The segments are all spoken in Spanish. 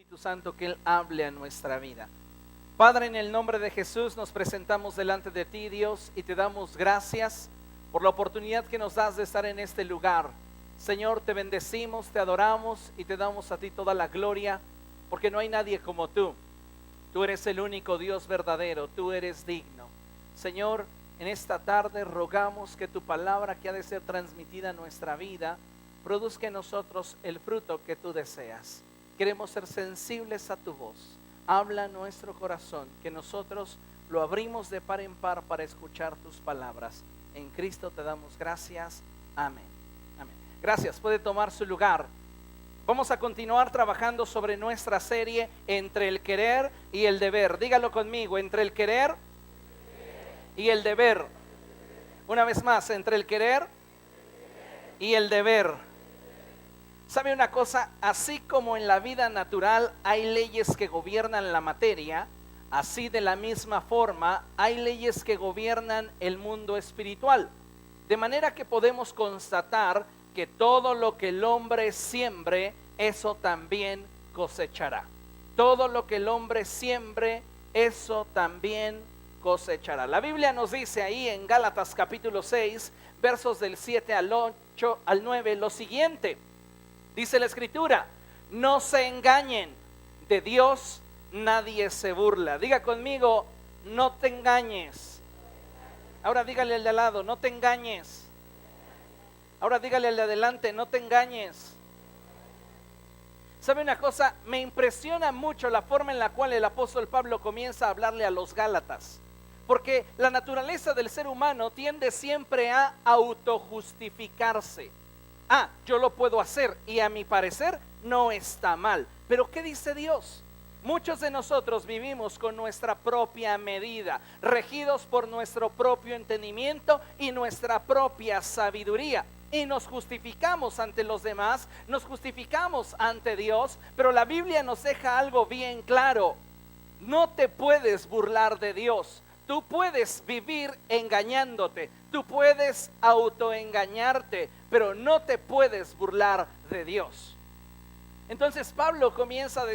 Espíritu Santo, que Él hable a nuestra vida. Padre, en el nombre de Jesús nos presentamos delante de ti, Dios, y te damos gracias por la oportunidad que nos das de estar en este lugar. Señor, te bendecimos, te adoramos y te damos a ti toda la gloria, porque no hay nadie como tú. Tú eres el único Dios verdadero, tú eres digno. Señor, en esta tarde rogamos que tu palabra que ha de ser transmitida a nuestra vida produzca en nosotros el fruto que tú deseas. Queremos ser sensibles a tu voz. Habla nuestro corazón, que nosotros lo abrimos de par en par para escuchar tus palabras. En Cristo te damos gracias. Amén. Amén. Gracias. Puede tomar su lugar. Vamos a continuar trabajando sobre nuestra serie Entre el querer y el deber. Dígalo conmigo, entre el querer y el deber. Una vez más, entre el querer y el deber. ¿Sabe una cosa? Así como en la vida natural hay leyes que gobiernan la materia, así de la misma forma hay leyes que gobiernan el mundo espiritual. De manera que podemos constatar que todo lo que el hombre siembre, eso también cosechará. Todo lo que el hombre siembre, eso también cosechará. La Biblia nos dice ahí en Gálatas capítulo 6, versos del 7 al 8 al 9 lo siguiente. Dice la Escritura: no se engañen, de Dios nadie se burla. Diga conmigo, no te engañes. Ahora dígale al de al lado, no te engañes. Ahora dígale al de adelante, no te engañes. ¿Sabe una cosa? Me impresiona mucho la forma en la cual el apóstol Pablo comienza a hablarle a los Gálatas. Porque la naturaleza del ser humano tiende siempre a autojustificarse. Yo lo puedo hacer y a mi parecer no está mal. Pero ¿qué dice Dios? Muchos de nosotros vivimos con nuestra propia medida, regidos por nuestro propio entendimiento y nuestra propia sabiduría. Y nos justificamos ante los demás, nos justificamos ante Dios, pero la Biblia nos deja algo bien claro. No te puedes burlar de Dios. Tú puedes vivir engañándote, tú puedes autoengañarte, pero no te puedes burlar de Dios. Entonces Pablo comienza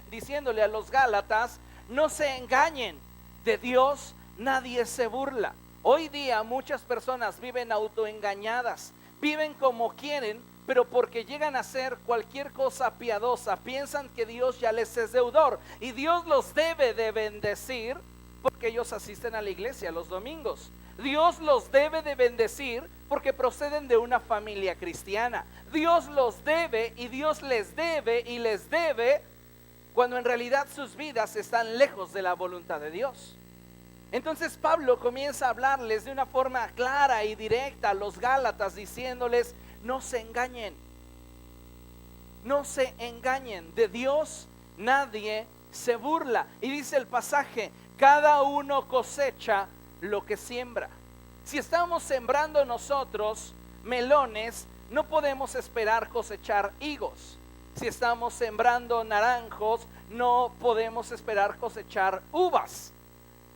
diciéndole a los Gálatas: no se engañen, de Dios nadie se burla. Hoy día muchas personas viven autoengañadas, viven como quieren, pero porque llegan a hacer cualquier cosa piadosa, piensan que Dios ya les es deudor y Dios los debe de bendecir porque ellos asisten a la iglesia los domingos. Dios los debe de bendecir porque proceden de una familia cristiana. Dios los debe y Dios les debe y les debe cuando en realidad sus vidas están lejos de la voluntad de Dios. Entonces Pablo comienza a hablarles de una forma clara y directa a los Gálatas diciéndoles: no se engañen. No se engañen, de Dios nadie se burla. Y dice el pasaje: cada uno cosecha lo que siembra. Si estamos sembrando nosotros melones, no podemos esperar cosechar higos. Si estamos sembrando naranjos, no podemos esperar cosechar uvas.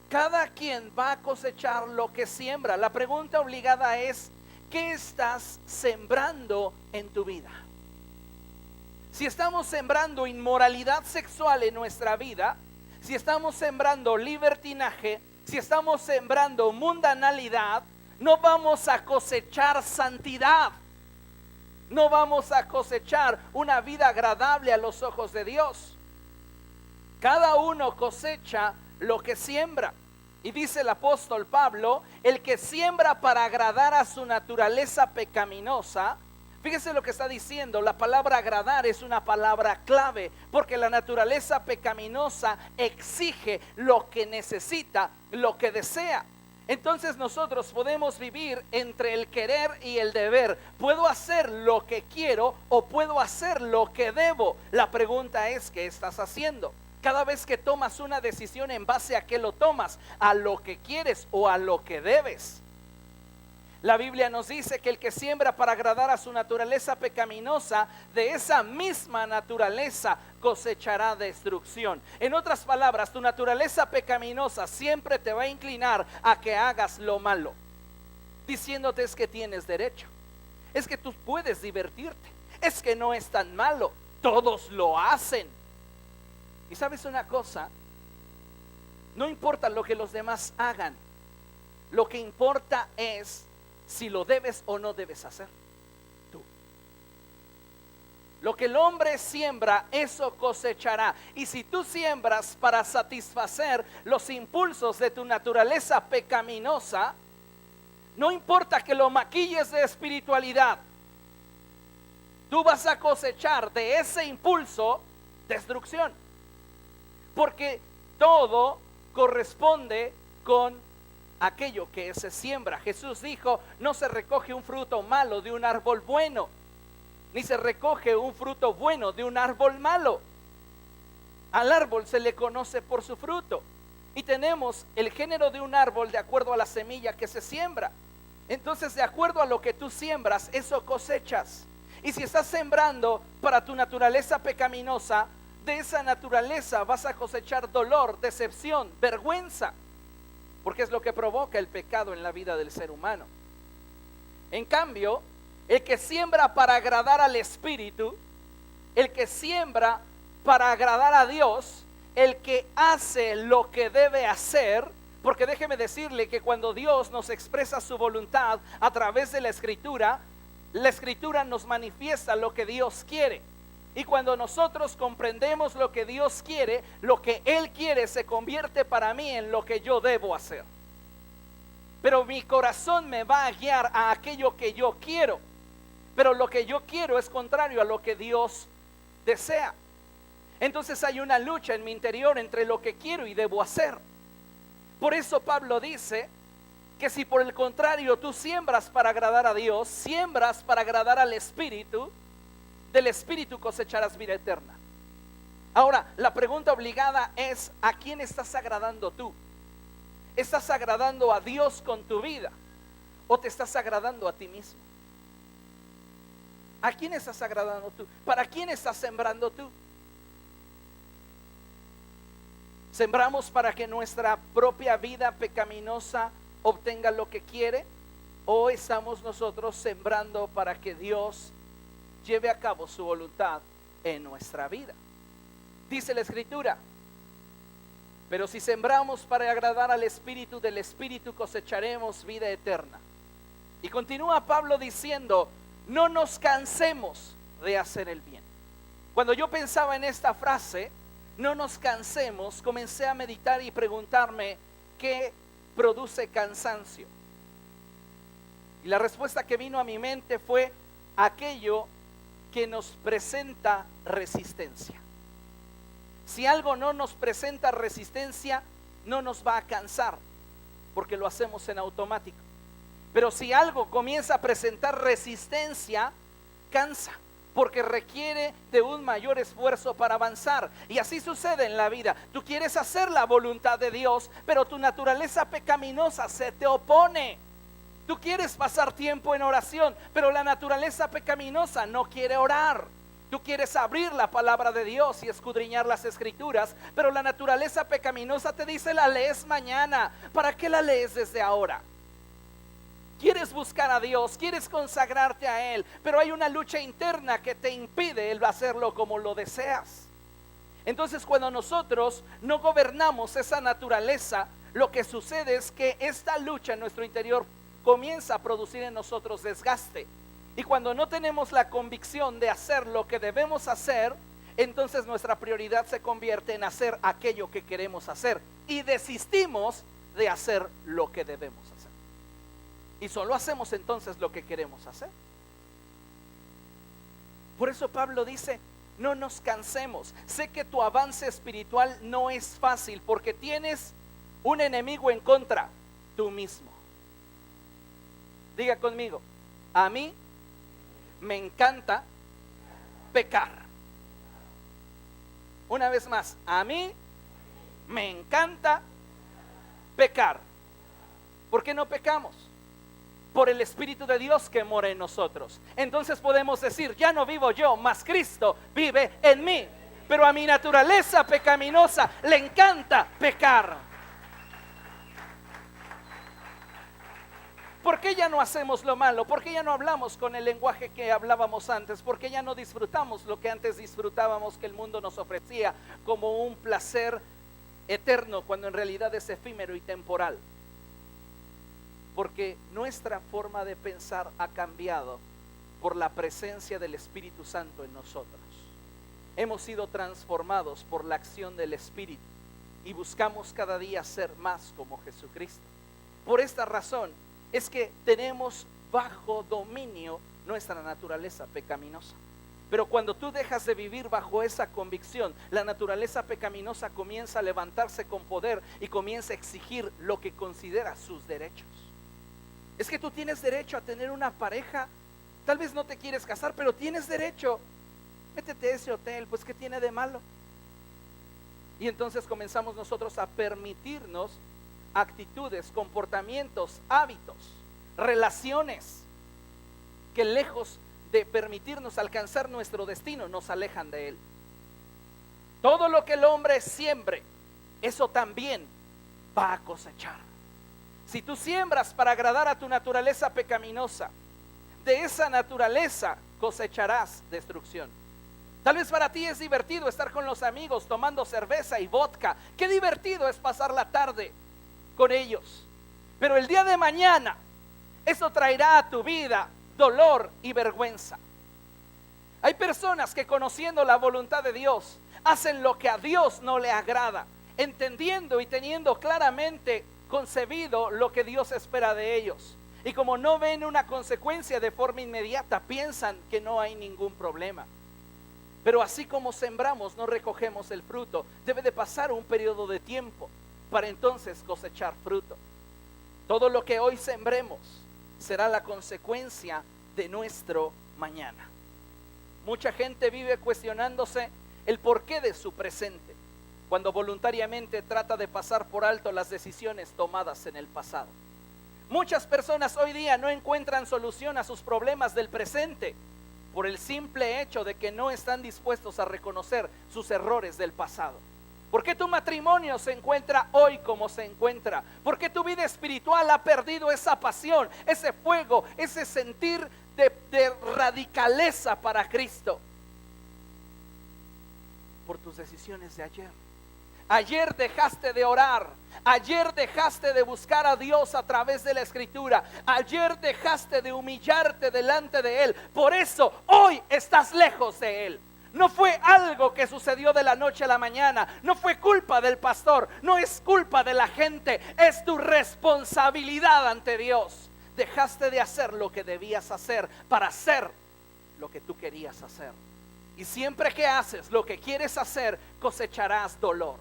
Cada quien va a cosechar lo que siembra. La pregunta obligada es: ¿qué estás sembrando en tu vida? Si estamos sembrando inmoralidad sexual en nuestra vida, si estamos sembrando libertinaje, si estamos sembrando mundanalidad, no vamos a cosechar santidad. No vamos a cosechar una vida agradable a los ojos de Dios. Cada uno cosecha lo que siembra. Y dice el apóstol Pablo: el que siembra para agradar a su naturaleza pecaminosa. Fíjese lo que está diciendo. La palabra agradar es una palabra clave, porque la naturaleza pecaminosa exige lo que necesita, lo que desea. Entonces nosotros podemos vivir entre el querer y el deber. Puedo hacer lo que quiero o puedo hacer lo que debo. La pregunta es: ¿qué estás haciendo? Cada vez que tomas una decisión, ¿en base a qué lo tomas? ¿A lo que quieres o a lo que debes? La Biblia nos dice que el que siembra para agradar a su naturaleza pecaminosa, de esa misma naturaleza cosechará destrucción. En otras palabras, tu naturaleza pecaminosa siempre te va a inclinar a que hagas lo malo, diciéndote: es que tienes derecho, es que tú puedes divertirte, es que no es tan malo, todos lo hacen. Y sabes una cosa, no importa lo que los demás hagan, lo que importa es si lo debes o no debes hacer tú. Lo que el hombre siembra, eso cosechará. Y si tú siembras para satisfacer los impulsos de tu naturaleza pecaminosa, no importa que lo maquilles de espiritualidad, tú vas a cosechar de ese impulso destrucción. Porque todo corresponde con aquello que se siembra. Jesús dijo, no se recoge un fruto malo de un árbol bueno, ni se recoge un fruto bueno de un árbol malo. Al árbol se le conoce por su fruto. Y tenemos el género de un árbol de acuerdo a la semilla que se siembra. Entonces, de acuerdo a lo que tú siembras, eso cosechas. Y si estás sembrando para tu naturaleza pecaminosa, de esa naturaleza vas a cosechar dolor, decepción, vergüenza, porque es lo que provoca el pecado en la vida del ser humano. En cambio, el que siembra para agradar al Espíritu, el que siembra para agradar a Dios, el que hace lo que debe hacer, porque déjeme decirle que cuando Dios nos expresa su voluntad a través de la Escritura nos manifiesta lo que Dios quiere. Y cuando nosotros comprendemos lo que Dios quiere, lo que Él quiere se convierte para mí en lo que yo debo hacer. Pero mi corazón me va a guiar a aquello que yo quiero. Pero lo que yo quiero es contrario a lo que Dios desea. Entonces hay una lucha en mi interior entre lo que quiero y debo hacer. Por eso Pablo dice que si por el contrario tú siembras para agradar a Dios, siembras para agradar al Espíritu, del Espíritu cosecharás vida eterna. Ahora, la pregunta obligada es, ¿a quién estás agradando tú? ¿Estás agradando a Dios con tu vida o te estás agradando a ti mismo? ¿A quién estás agradando tú? ¿Para quién estás sembrando tú? ¿Sembramos para que nuestra propia vida pecaminosa obtenga lo que quiere? ¿O estamos nosotros sembrando para que Dios lleve a cabo su voluntad en nuestra vida? Dice la Escritura, pero si sembramos para agradar al Espíritu, del Espíritu cosecharemos vida eterna. Y continúa Pablo diciendo, no nos cansemos de hacer el bien. Cuando yo pensaba en esta frase, no nos cansemos, comencé a meditar y preguntarme, ¿qué produce cansancio? Y la respuesta que vino a mi mente fue aquello que nos presenta resistencia. Si algo no nos presenta resistencia, no nos va a cansar, porque lo hacemos en automático. Pero si algo comienza a presentar resistencia, cansa, porque requiere de un mayor esfuerzo para avanzar. Y así sucede en la vida. Tú quieres hacer la voluntad de Dios, pero tu naturaleza pecaminosa se te opone. Tú quieres pasar tiempo en oración, pero la naturaleza pecaminosa no quiere orar. Tú quieres abrir la palabra de Dios y escudriñar las Escrituras, pero la naturaleza pecaminosa te dice, la lees mañana. ¿Para qué la lees desde ahora? Quieres buscar a Dios, quieres consagrarte a Él, pero hay una lucha interna que te impide el hacerlo como lo deseas. Entonces, cuando nosotros no gobernamos esa naturaleza, lo que sucede es que esta lucha en nuestro interior comienza a producir en nosotros desgaste. Y cuando no tenemos la convicción de hacer lo que debemos hacer, entonces nuestra prioridad se convierte en hacer aquello que queremos hacer y desistimos de hacer lo que debemos hacer. Y solo hacemos entonces lo que queremos hacer. Por eso Pablo dice, no nos cansemos. Sé que tu avance espiritual no es fácil porque tienes un enemigo en contra, tú mismo. Diga conmigo, a mí me encanta pecar. Una vez más, a mí me encanta pecar. ¿Por qué no pecamos? Por el Espíritu de Dios que mora en nosotros. Entonces podemos decir, ya no vivo yo, mas Cristo vive en mí. Pero a mi naturaleza pecaminosa le encanta pecar. ¿Por qué ya no hacemos lo malo? ¿Por qué ya no hablamos con el lenguaje que hablábamos antes? ¿Por qué ya no disfrutamos lo que antes disfrutábamos, que el mundo nos ofrecía como un placer eterno, cuando en realidad es efímero y temporal? Porque nuestra forma de pensar ha cambiado por la presencia del Espíritu Santo en nosotros. Hemos sido transformados por la acción del Espíritu y buscamos cada día ser más como Jesucristo. Por esta razón es que tenemos bajo dominio nuestra naturaleza pecaminosa. Pero cuando tú dejas de vivir bajo esa convicción, la naturaleza pecaminosa comienza a levantarse con poder y comienza a exigir lo que considera sus derechos. Es que tú tienes derecho a tener una pareja. Tal vez no te quieres casar, pero tienes derecho. Métete a ese hotel, pues ¿qué tiene de malo? Y entonces comenzamos nosotros a permitirnos actitudes, comportamientos, hábitos, relaciones que lejos de permitirnos alcanzar nuestro destino, nos alejan de él. Todo lo que el hombre siembre, eso también va a cosechar. Si tú siembras para agradar a tu naturaleza pecaminosa, de esa naturaleza cosecharás destrucción. Tal vez para ti es divertido estar con los amigos tomando cerveza y vodka. Qué divertido es pasar la tarde con ellos. Pero el día de mañana, eso traerá a tu vida dolor y vergüenza. Hay personas que, conociendo la voluntad de Dios, hacen lo que a Dios no le agrada, entendiendo y teniendo claramente concebido lo que Dios espera de ellos. Y como no ven una consecuencia de forma inmediata, piensan que no hay ningún problema. Pero así como sembramos, no recogemos el fruto. Debe de pasar un periodo de tiempo para entonces cosechar fruto. Todo lo que hoy sembremos será la consecuencia de nuestro mañana. Mucha gente vive cuestionándose el porqué de su presente, cuando voluntariamente trata de pasar por alto las decisiones tomadas en el pasado. Muchas personas hoy día no encuentran solución a sus problemas del presente por el simple hecho de que no están dispuestos a reconocer sus errores del pasado. ¿Por qué tu matrimonio se encuentra hoy como se encuentra? ¿Por qué tu vida espiritual ha perdido esa pasión, ese fuego, ese sentir de radicaleza para Cristo? Por tus decisiones de ayer. Ayer dejaste de orar. Ayer dejaste de buscar a Dios a través de la Escritura. Ayer dejaste de humillarte delante de Él. Por eso hoy estás lejos de Él. No fue algo que sucedió de la noche a la mañana. No fue culpa del pastor. No es culpa de la gente. Es tu responsabilidad ante Dios. Dejaste de hacer lo que debías hacer para hacer lo que tú querías hacer. Y siempre que haces lo que quieres hacer, cosecharás dolor.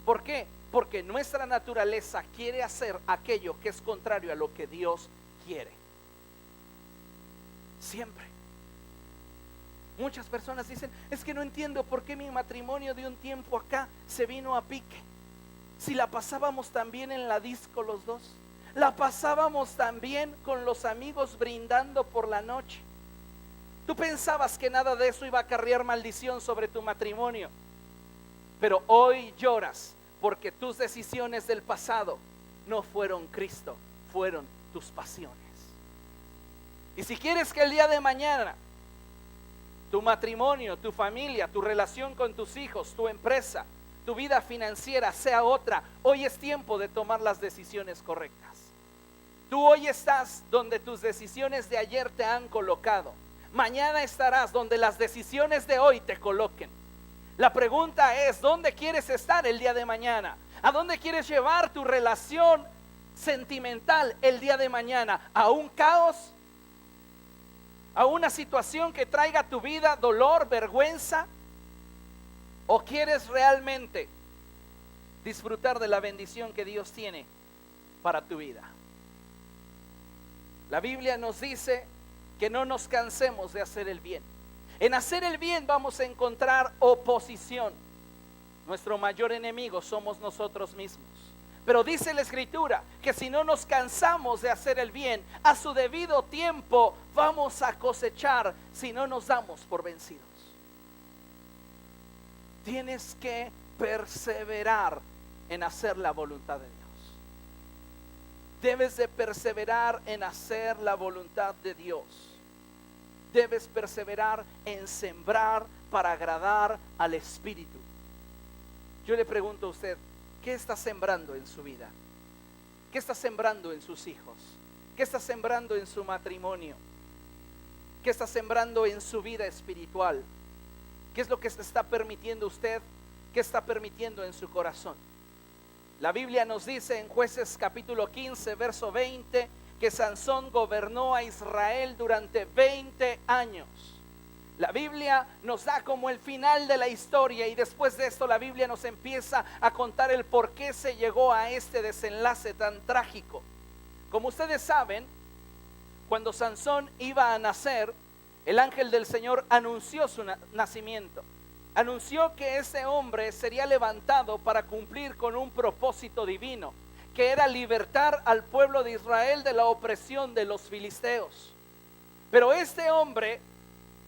¿Por qué? Porque nuestra naturaleza quiere hacer aquello que es contrario a lo que Dios quiere. Siempre. Muchas personas dicen, es que no entiendo por qué mi matrimonio de un tiempo acá se vino a pique. Si la pasábamos también en la disco los dos, la pasábamos también con los amigos brindando por la noche. Tú pensabas que nada de eso iba a acarrear maldición sobre tu matrimonio, pero hoy lloras porque tus decisiones del pasado no fueron Cristo, fueron tus pasiones. Y si quieres que el día de mañana tu matrimonio, tu familia, tu relación con tus hijos, tu empresa, tu vida financiera sea otra, hoy es tiempo de tomar las decisiones correctas. Tú hoy estás donde tus decisiones de ayer te han colocado. Mañana estarás donde las decisiones de hoy te coloquen. La pregunta es, ¿dónde quieres estar el día de mañana? ¿A dónde quieres llevar tu relación sentimental el día de mañana? ¿A un caos? ¿A una situación que traiga a tu vida dolor, vergüenza? ¿O quieres realmente disfrutar de la bendición que Dios tiene para tu vida? La Biblia nos dice que no nos cansemos de hacer el bien. En hacer el bien vamos a encontrar oposición. Nuestro mayor enemigo somos nosotros mismos. Pero dice la Escritura que si no nos cansamos de hacer el bien, a su debido tiempo vamos a cosechar si no nos damos por vencidos. Tienes que perseverar en hacer la voluntad de Dios. Debes de perseverar en hacer la voluntad de Dios. Debes perseverar en sembrar para agradar al Espíritu. Yo le pregunto a usted, ¿qué está sembrando en su vida? ¿Qué está sembrando en sus hijos? ¿Qué está sembrando en su matrimonio? ¿Qué está sembrando en su vida espiritual? ¿Qué es lo que se está permitiendo usted? ¿Qué está permitiendo en su corazón? La Biblia nos dice en Jueces capítulo 15, verso 20, que Sansón gobernó a Israel durante 20 años. La Biblia nos da como el final de la historia, y después de esto la Biblia nos empieza a contar el por qué se llegó a este desenlace tan trágico. Como ustedes saben, cuando Sansón iba a nacer, el ángel del Señor anunció su nacimiento. Anunció que ese hombre sería levantado para cumplir con un propósito divino, que era libertar al pueblo de Israel de la opresión de los filisteos. Pero este hombre,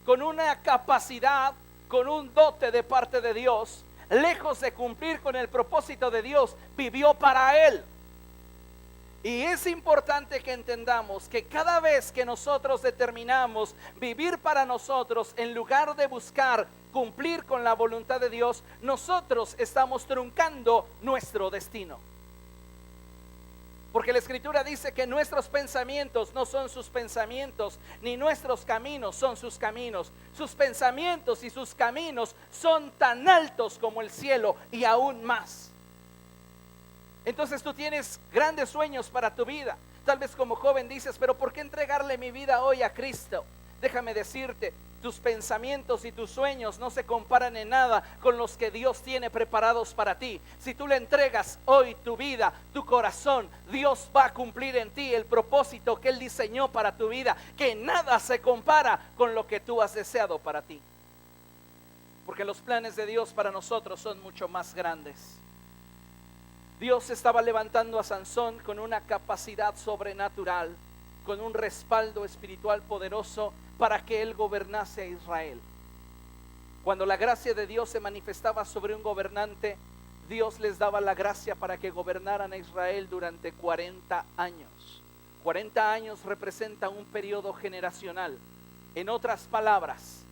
con una capacidad, con un dote de parte de Dios, lejos de cumplir con el propósito de Dios, vivió para él. Y es importante que entendamos que cada vez que nosotros determinamos vivir para nosotros, en lugar de buscar cumplir con la voluntad de Dios, nosotros estamos truncando nuestro destino. Porque la Escritura dice que nuestros pensamientos no son sus pensamientos, ni nuestros caminos son sus caminos. Sus pensamientos y sus caminos son tan altos como el cielo y aún más. Entonces tú tienes grandes sueños para tu vida. Tal vez como joven dices, pero ¿por qué entregarle mi vida hoy a Cristo? Déjame decirte, tus pensamientos y tus sueños no se comparan en nada con los que Dios tiene preparados para ti. Si tú le entregas hoy tu vida, tu corazón, Dios va a cumplir en ti el propósito que Él diseñó para tu vida, que nada se compara con lo que tú has deseado para ti. Porque los planes de Dios para nosotros son mucho más grandes. Dios estaba levantando a Sansón con una capacidad sobrenatural, con un respaldo espiritual poderoso para que él gobernase a Israel. Cuando la gracia de Dios se manifestaba sobre un gobernante, Dios les daba la gracia para que gobernaran a Israel durante 40 años. 40 años representa un periodo generacional. En otras palabras,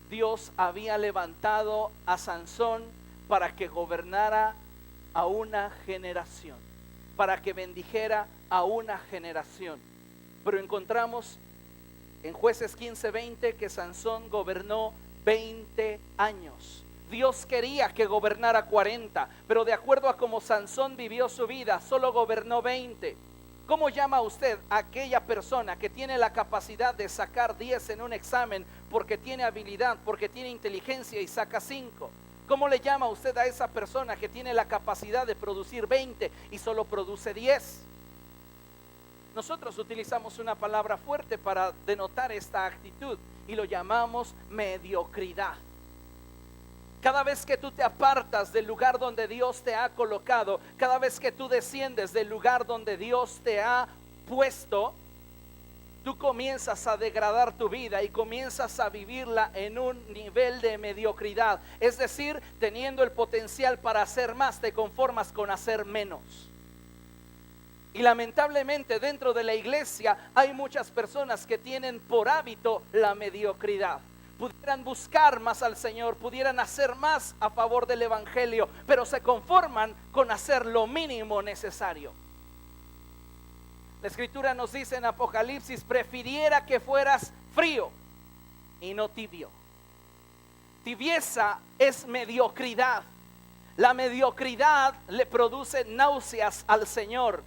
Dios había levantado a Sansón para que gobernara a una generación, para que bendijera a una generación. Pero encontramos en Jueces 15:20 que Sansón gobernó 20 años. Dios quería que gobernara 40, pero de acuerdo a cómo Sansón vivió su vida, solo gobernó 20. ¿Cómo llama usted a aquella persona que tiene la capacidad de sacar 10 en un examen porque tiene habilidad, porque tiene inteligencia y saca 5? ¿Cómo le llama usted a esa persona que tiene la capacidad de producir 20 y solo produce 10? Nosotros utilizamos una palabra fuerte para denotar esta actitud y lo llamamos mediocridad. Cada vez que tú te apartas del lugar donde Dios te ha colocado, cada vez que tú desciendes del lugar donde Dios te ha puesto, tú comienzas a degradar tu vida y comienzas a vivirla en un nivel de mediocridad. Es decir, teniendo el potencial para hacer más, te conformas con hacer menos. Y lamentablemente dentro de la iglesia hay muchas personas que tienen por hábito la mediocridad. Pudieran buscar más al Señor, pudieran hacer más a favor del evangelio, pero se conforman con hacer lo mínimo necesario. La Escritura nos dice en Apocalipsis: prefiriera que fueras frío y no tibio. Tibieza es mediocridad. La mediocridad le produce náuseas al Señor.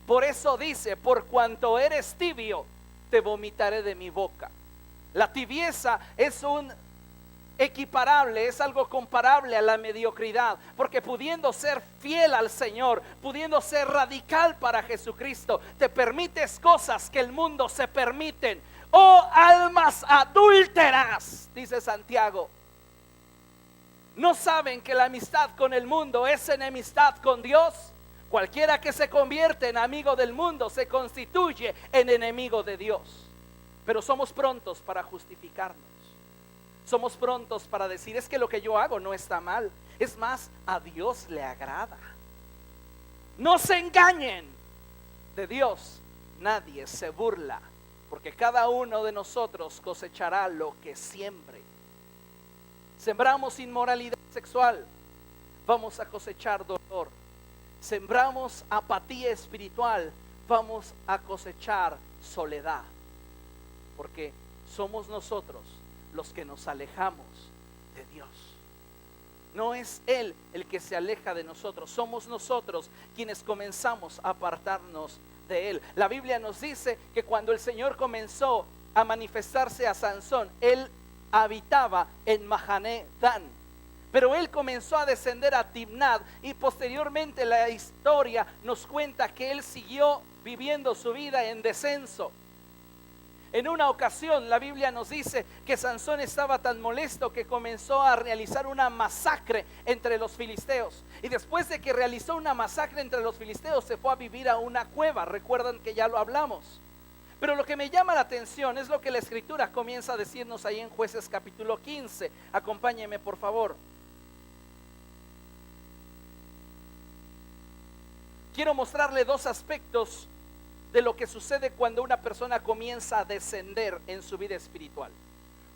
Por eso dice: por cuanto eres tibio, te vomitaré de mi boca. La tibieza es es algo comparable a la mediocridad, porque pudiendo ser fiel al Señor, pudiendo ser radical para Jesucristo, te permites cosas que el mundo se permiten. Oh almas adúlteras, dice Santiago, ¿no saben que la amistad con el mundo es enemistad con Dios? Cualquiera que se convierte en amigo del mundo se constituye en enemigo de Dios. Pero somos prontos para justificarnos. Somos prontos para decir: es que lo que yo hago no está mal. Es más, a Dios le agrada. No se engañen. De Dios nadie se burla, porque cada uno de nosotros cosechará lo que siembre. Sembramos inmoralidad sexual, vamos a cosechar dolor. Sembramos apatía espiritual, vamos a cosechar soledad. Porque somos nosotros los que nos alejamos de Dios. No es Él el que se aleja de nosotros, somos nosotros quienes comenzamos a apartarnos de Él. La Biblia nos dice que cuando el Señor comenzó a manifestarse a Sansón, Él habitaba en Mahané Dan. Pero Él comenzó a descender a Timnat y posteriormente la historia nos cuenta que Él siguió viviendo su vida en descenso. En una ocasión la Biblia nos dice que Sansón estaba tan molesto que comenzó a realizar una masacre entre los filisteos. Y después de que realizó una masacre entre los filisteos se fue a vivir a una cueva. Recuerdan que ya lo hablamos. Pero lo que me llama la atención es lo que la Escritura comienza a decirnos ahí en Jueces capítulo 15. Acompáñeme por favor. Quiero mostrarle dos aspectos de lo que sucede cuando una persona comienza a descender en su vida espiritual.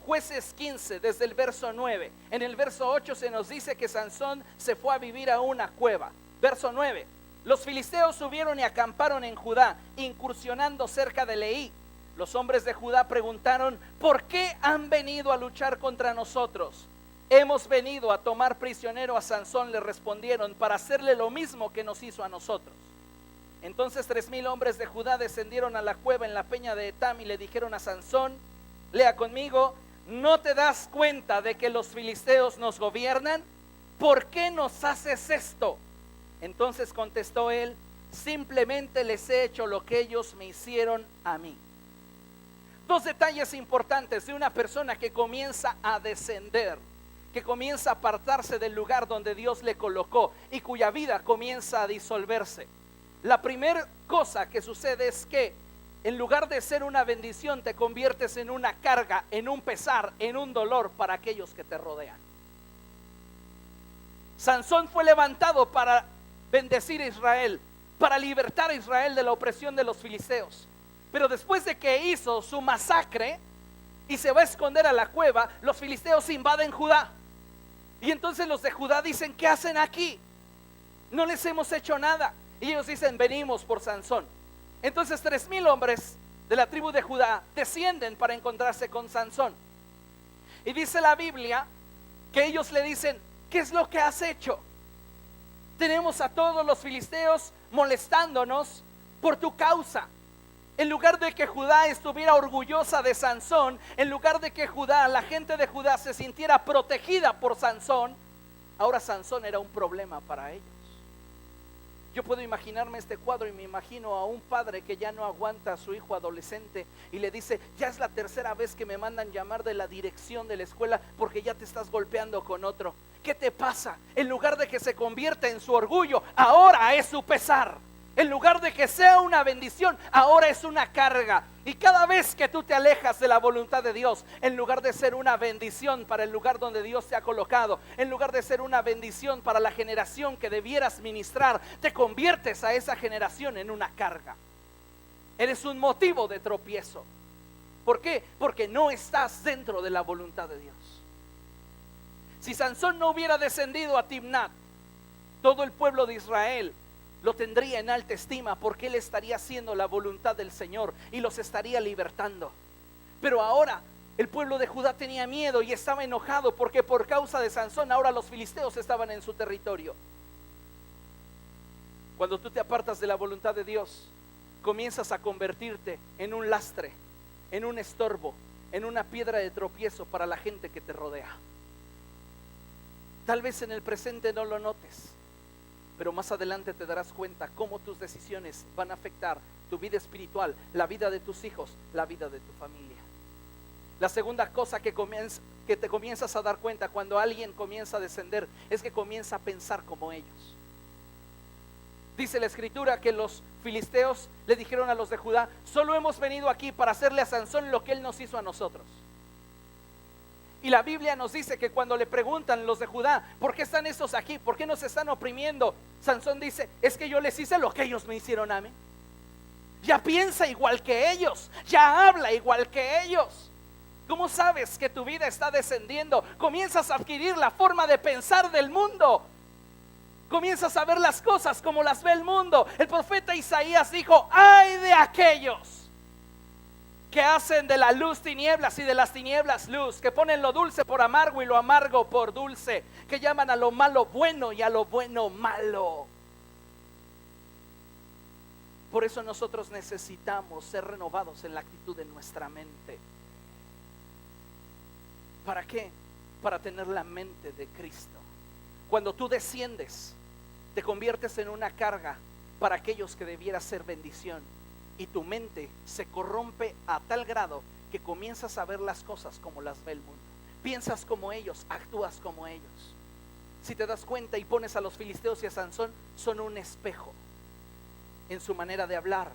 Jueces 15, desde el verso 9. En el verso 8 se nos dice que Sansón se fue a vivir a una cueva. Verso 9. Los filisteos subieron y acamparon en Judá, incursionando cerca de Leí. Los hombres de Judá preguntaron: ¿por qué han venido a luchar contra nosotros? Hemos venido a tomar prisionero a Sansón, le respondieron, para hacerle lo mismo que nos hizo a nosotros. Entonces 3,000 hombres de Judá descendieron a la cueva en la peña de Etam y le dijeron a Sansón, lea conmigo: ¿no te das cuenta de que los filisteos nos gobiernan? ¿Por qué nos haces esto? Entonces contestó él: simplemente les he hecho lo que ellos me hicieron a mí. Dos detalles importantes de una persona que comienza a descender, que comienza a apartarse del lugar donde Dios le colocó y cuya vida comienza a disolverse. La primera cosa que sucede es que en lugar de ser una bendición te conviertes en una carga, en un pesar, en un dolor para aquellos que te rodean. Sansón fue levantado para bendecir a Israel, para libertar a Israel de la opresión de los filisteos. Pero después de que hizo su masacre y se va a esconder a la cueva, los filisteos invaden Judá. Y entonces los de Judá dicen: ¿qué hacen aquí? No les hemos hecho nada. Y ellos dicen: venimos por Sansón. Entonces 3,000 hombres de la tribu de Judá descienden para encontrarse con Sansón. Y dice la Biblia que ellos le dicen: ¿qué es lo que has hecho? Tenemos a todos los filisteos molestándonos por tu causa. En lugar de que Judá estuviera orgullosa de Sansón, en lugar de que Judá, la gente de Judá se sintiera protegida por Sansón, ahora Sansón era un problema para ellos. Yo puedo imaginarme este cuadro y me imagino a un padre que ya no aguanta a su hijo adolescente y le dice: ya es la tercera vez que me mandan llamar de la dirección de la escuela porque ya te estás golpeando con otro. ¿Qué te pasa? En lugar de que se convierta en su orgullo, ahora es su pesar. En lugar de que sea una bendición, ahora es una carga. Y cada vez que tú te alejas de la voluntad de Dios, en lugar de ser una bendición para el lugar donde Dios te ha colocado, en lugar de ser una bendición para la generación que debieras ministrar, te conviertes a esa generación en una carga. Eres un motivo de tropiezo. ¿Por qué? Porque no estás dentro de la voluntad de Dios. Si Sansón no hubiera descendido a Timnat, todo el pueblo de Israel lo tendría en alta estima, porque él estaría haciendo la voluntad del Señor y los estaría libertando. Pero ahora el pueblo de Judá tenía miedo y estaba enojado porque por causa de Sansón ahora los filisteos estaban en su territorio. Cuando tú te apartas de la voluntad de Dios, comienzas a convertirte en un lastre, en un estorbo, en una piedra de tropiezo para la gente que te rodea. Tal vez en el presente no lo notes, pero más adelante te darás cuenta cómo tus decisiones van a afectar tu vida espiritual, la vida de tus hijos, la vida de tu familia. La segunda cosa que te comienzas a dar cuenta cuando alguien comienza a descender es que comienza a pensar como ellos. Dice la Escritura que los filisteos le dijeron a los de Judá: solo hemos venido aquí para hacerle a Sansón lo que él nos hizo a nosotros. Y la Biblia nos dice que cuando le preguntan los de Judá: ¿por qué están estos aquí? ¿Por qué nos están oprimiendo? Sansón dice: es que yo les hice lo que ellos me hicieron a mí. ya piensa igual que ellos, ya habla igual que ellos. ¿Cómo sabes que tu vida está descendiendo? Comienzas a adquirir la forma de pensar del mundo. Comienzas a ver las cosas como las ve el mundo. El profeta Isaías dijo: ay de aquellos que hacen de la luz tinieblas y de las tinieblas luz, que ponen lo dulce por amargo y lo amargo por dulce, que llaman a lo malo bueno y a lo bueno malo. Por eso nosotros necesitamos ser renovados en la actitud de nuestra mente. ¿Para qué? Para tener la mente de Cristo. Cuando tú desciendes, te conviertes en una carga para aquellos que debiera ser bendición, y tu mente se corrompe a tal grado que comienzas a ver las cosas como las ve el mundo. Piensas como ellos, actúas como ellos. Si te das cuenta y pones a los filisteos y a Sansón, son un espejo en su manera de hablar,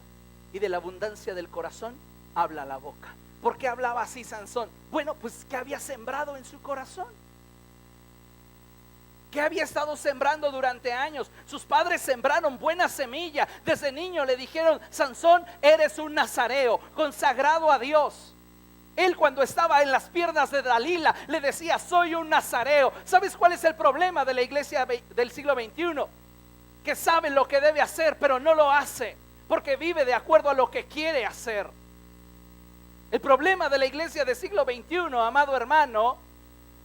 y de la abundancia del corazón habla la boca. ¿Por qué hablaba así Sansón? Bueno, pues que había sembrado en su corazón, que había estado sembrando durante años. Sus padres sembraron buena semilla. Desde niño le dijeron: Sansón, eres un nazareo, consagrado a Dios. Él, cuando estaba en las piernas de Dalila, le decía: soy un nazareo. ¿Sabes cuál es el problema de la iglesia del siglo XXI? Que sabe lo que debe hacer, pero no lo hace, porque vive de acuerdo a lo que quiere hacer. El problema de la iglesia del siglo XXI, amado hermano,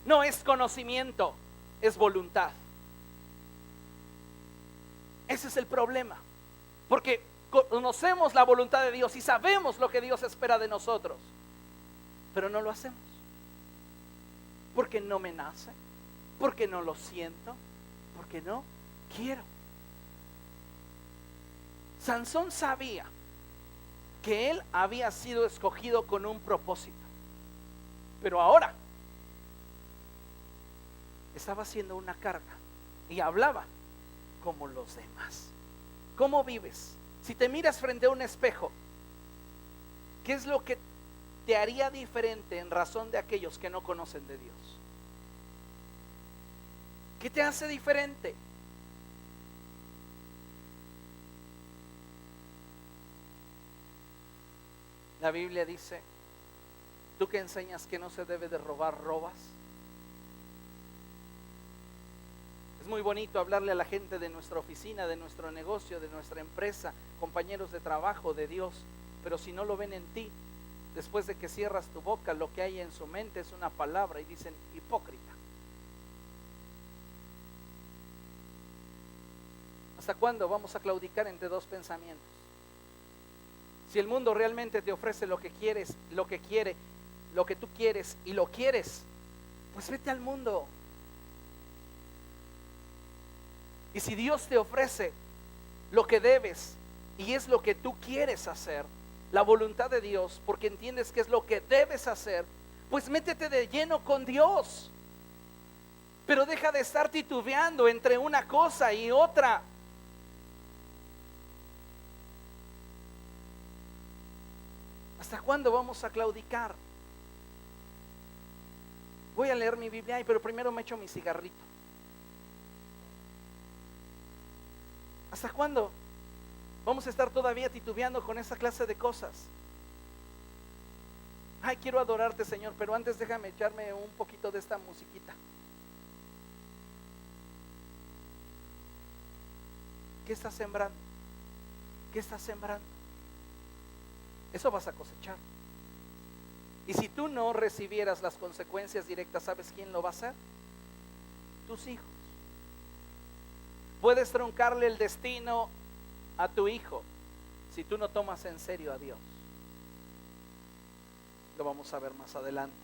no es conocimiento, es voluntad. Ese es el problema, porque conocemos la voluntad de Dios y sabemos lo que Dios espera de nosotros, pero no lo hacemos, porque no me nace, porque no lo siento, porque no quiero. Sansón sabía que él había sido escogido con un propósito, pero ahora estaba haciendo una carga y hablaba como los demás. ¿Cómo vives? Si te miras frente a un espejo, ¿qué es lo que te haría diferente en razón de aquellos que no conocen de Dios? ¿Qué te hace diferente? La Biblia dice: tú que enseñas que no se debe de robar, robas. Es muy bonito hablarle a la gente de nuestra oficina, de nuestro negocio, de nuestra empresa, compañeros de trabajo, de Dios, pero si no lo ven en ti, después de que cierras tu boca, lo que hay en su mente es una palabra y dicen: hipócrita. ¿Hasta cuándo vamos a claudicar entre dos pensamientos? Si el mundo realmente te ofrece lo que quieres, lo que quiere, lo que tú quieres y lo quieres, pues vete al mundo. Y si Dios te ofrece lo que debes y es lo que tú quieres hacer, la voluntad de Dios, porque entiendes que es lo que debes hacer, pues métete de lleno con Dios. Pero deja de estar titubeando entre una cosa y otra. ¿Hasta cuándo vamos a claudicar? Voy a leer mi Biblia, pero primero me echo mi cigarrito. ¿Hasta cuándo vamos a estar todavía titubeando con esa clase de cosas? Ay, quiero adorarte, Señor, pero antes déjame echarme un poquito de esta musiquita. ¿Qué estás sembrando? ¿Qué estás sembrando? Eso vas a cosechar. Y si tú no recibieras las consecuencias directas, ¿sabes quién lo va a hacer? Tus hijos. Puedes truncarle el destino a tu hijo si tú no tomas en serio a Dios. Lo vamos a ver más adelante.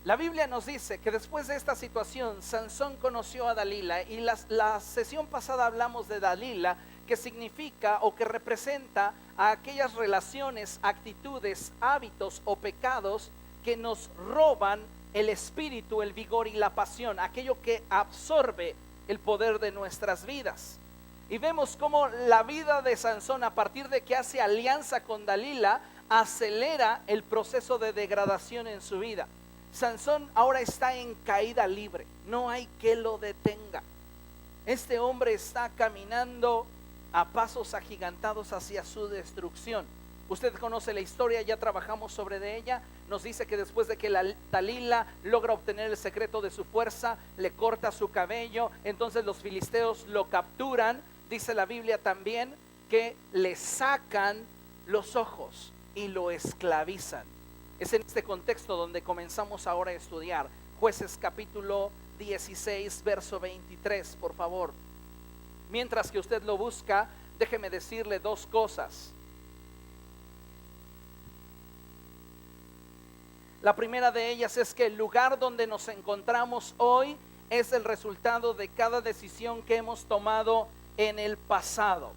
La Biblia nos dice que después de esta situación, Sansón conoció a Dalila, y la sesión pasada hablamos de Dalila, que significa o que representa a aquellas relaciones, actitudes, hábitos o pecados que nos roban el espíritu, el vigor y la pasión, aquello que absorbe el poder de nuestras vidas. Y vemos cómo la vida de Sansón, a partir de que hace alianza con Dalila, acelera el proceso de degradación en su vida. Sansón ahora está en caída libre, no hay que lo detenga. Este hombre está caminando a pasos agigantados hacia su destrucción. Usted conoce la historia, ya trabajamos sobre de ella. Nos dice que después de que la Dalila logra obtener el secreto de su fuerza, le corta su cabello, entonces los filisteos lo capturan. Dice la Biblia también que le sacan los ojos y lo esclavizan. Es en este contexto donde comenzamos ahora a estudiar Jueces capítulo 16, verso 23, por favor. Mientras que usted lo busca, déjeme decirle dos cosas. La primera de ellas es que el lugar donde nos encontramos hoy es el resultado de cada decisión que hemos tomado en el pasado.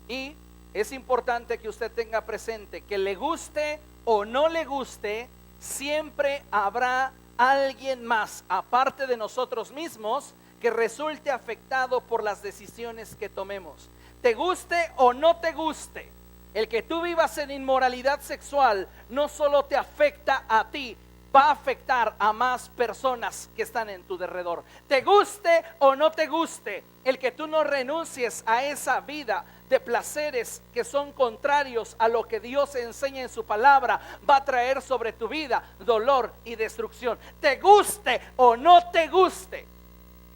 Y es importante que usted tenga presente que le guste o no le guste, siempre habrá alguien más, aparte de nosotros mismos, que resulte afectado por las decisiones que tomemos. Te guste o no te guste, el que tú vivas en inmoralidad sexual no solo te afecta a ti, va a afectar a más personas que están en tu derredor. Te guste o no te guste, el que tú no renuncies a esa vida de placeres que son contrarios a lo que Dios enseña en su palabra, va a traer sobre tu vida dolor y destrucción. Te guste o no te guste,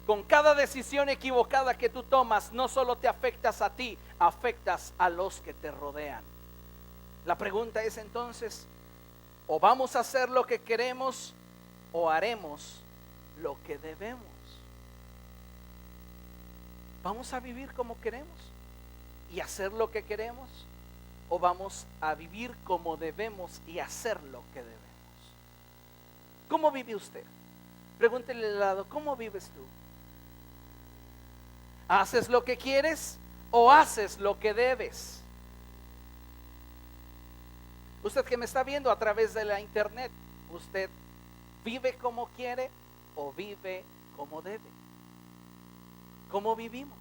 con cada decisión equivocada que tú tomas, no solo te afectas a ti, afectas a los que te rodean. La pregunta es entonces, o vamos a hacer lo que queremos o haremos lo que debemos. ¿Vamos a vivir como queremos y hacer lo que queremos? ¿O vamos a vivir como debemos y hacer lo que debemos? ¿Cómo vive usted? Pregúntele al lado, ¿cómo vives tú? ¿Haces lo que quieres o haces lo que debes? Usted que me está viendo a través de la internet, ¿usted vive como quiere o vive como debe? ¿Cómo vivimos?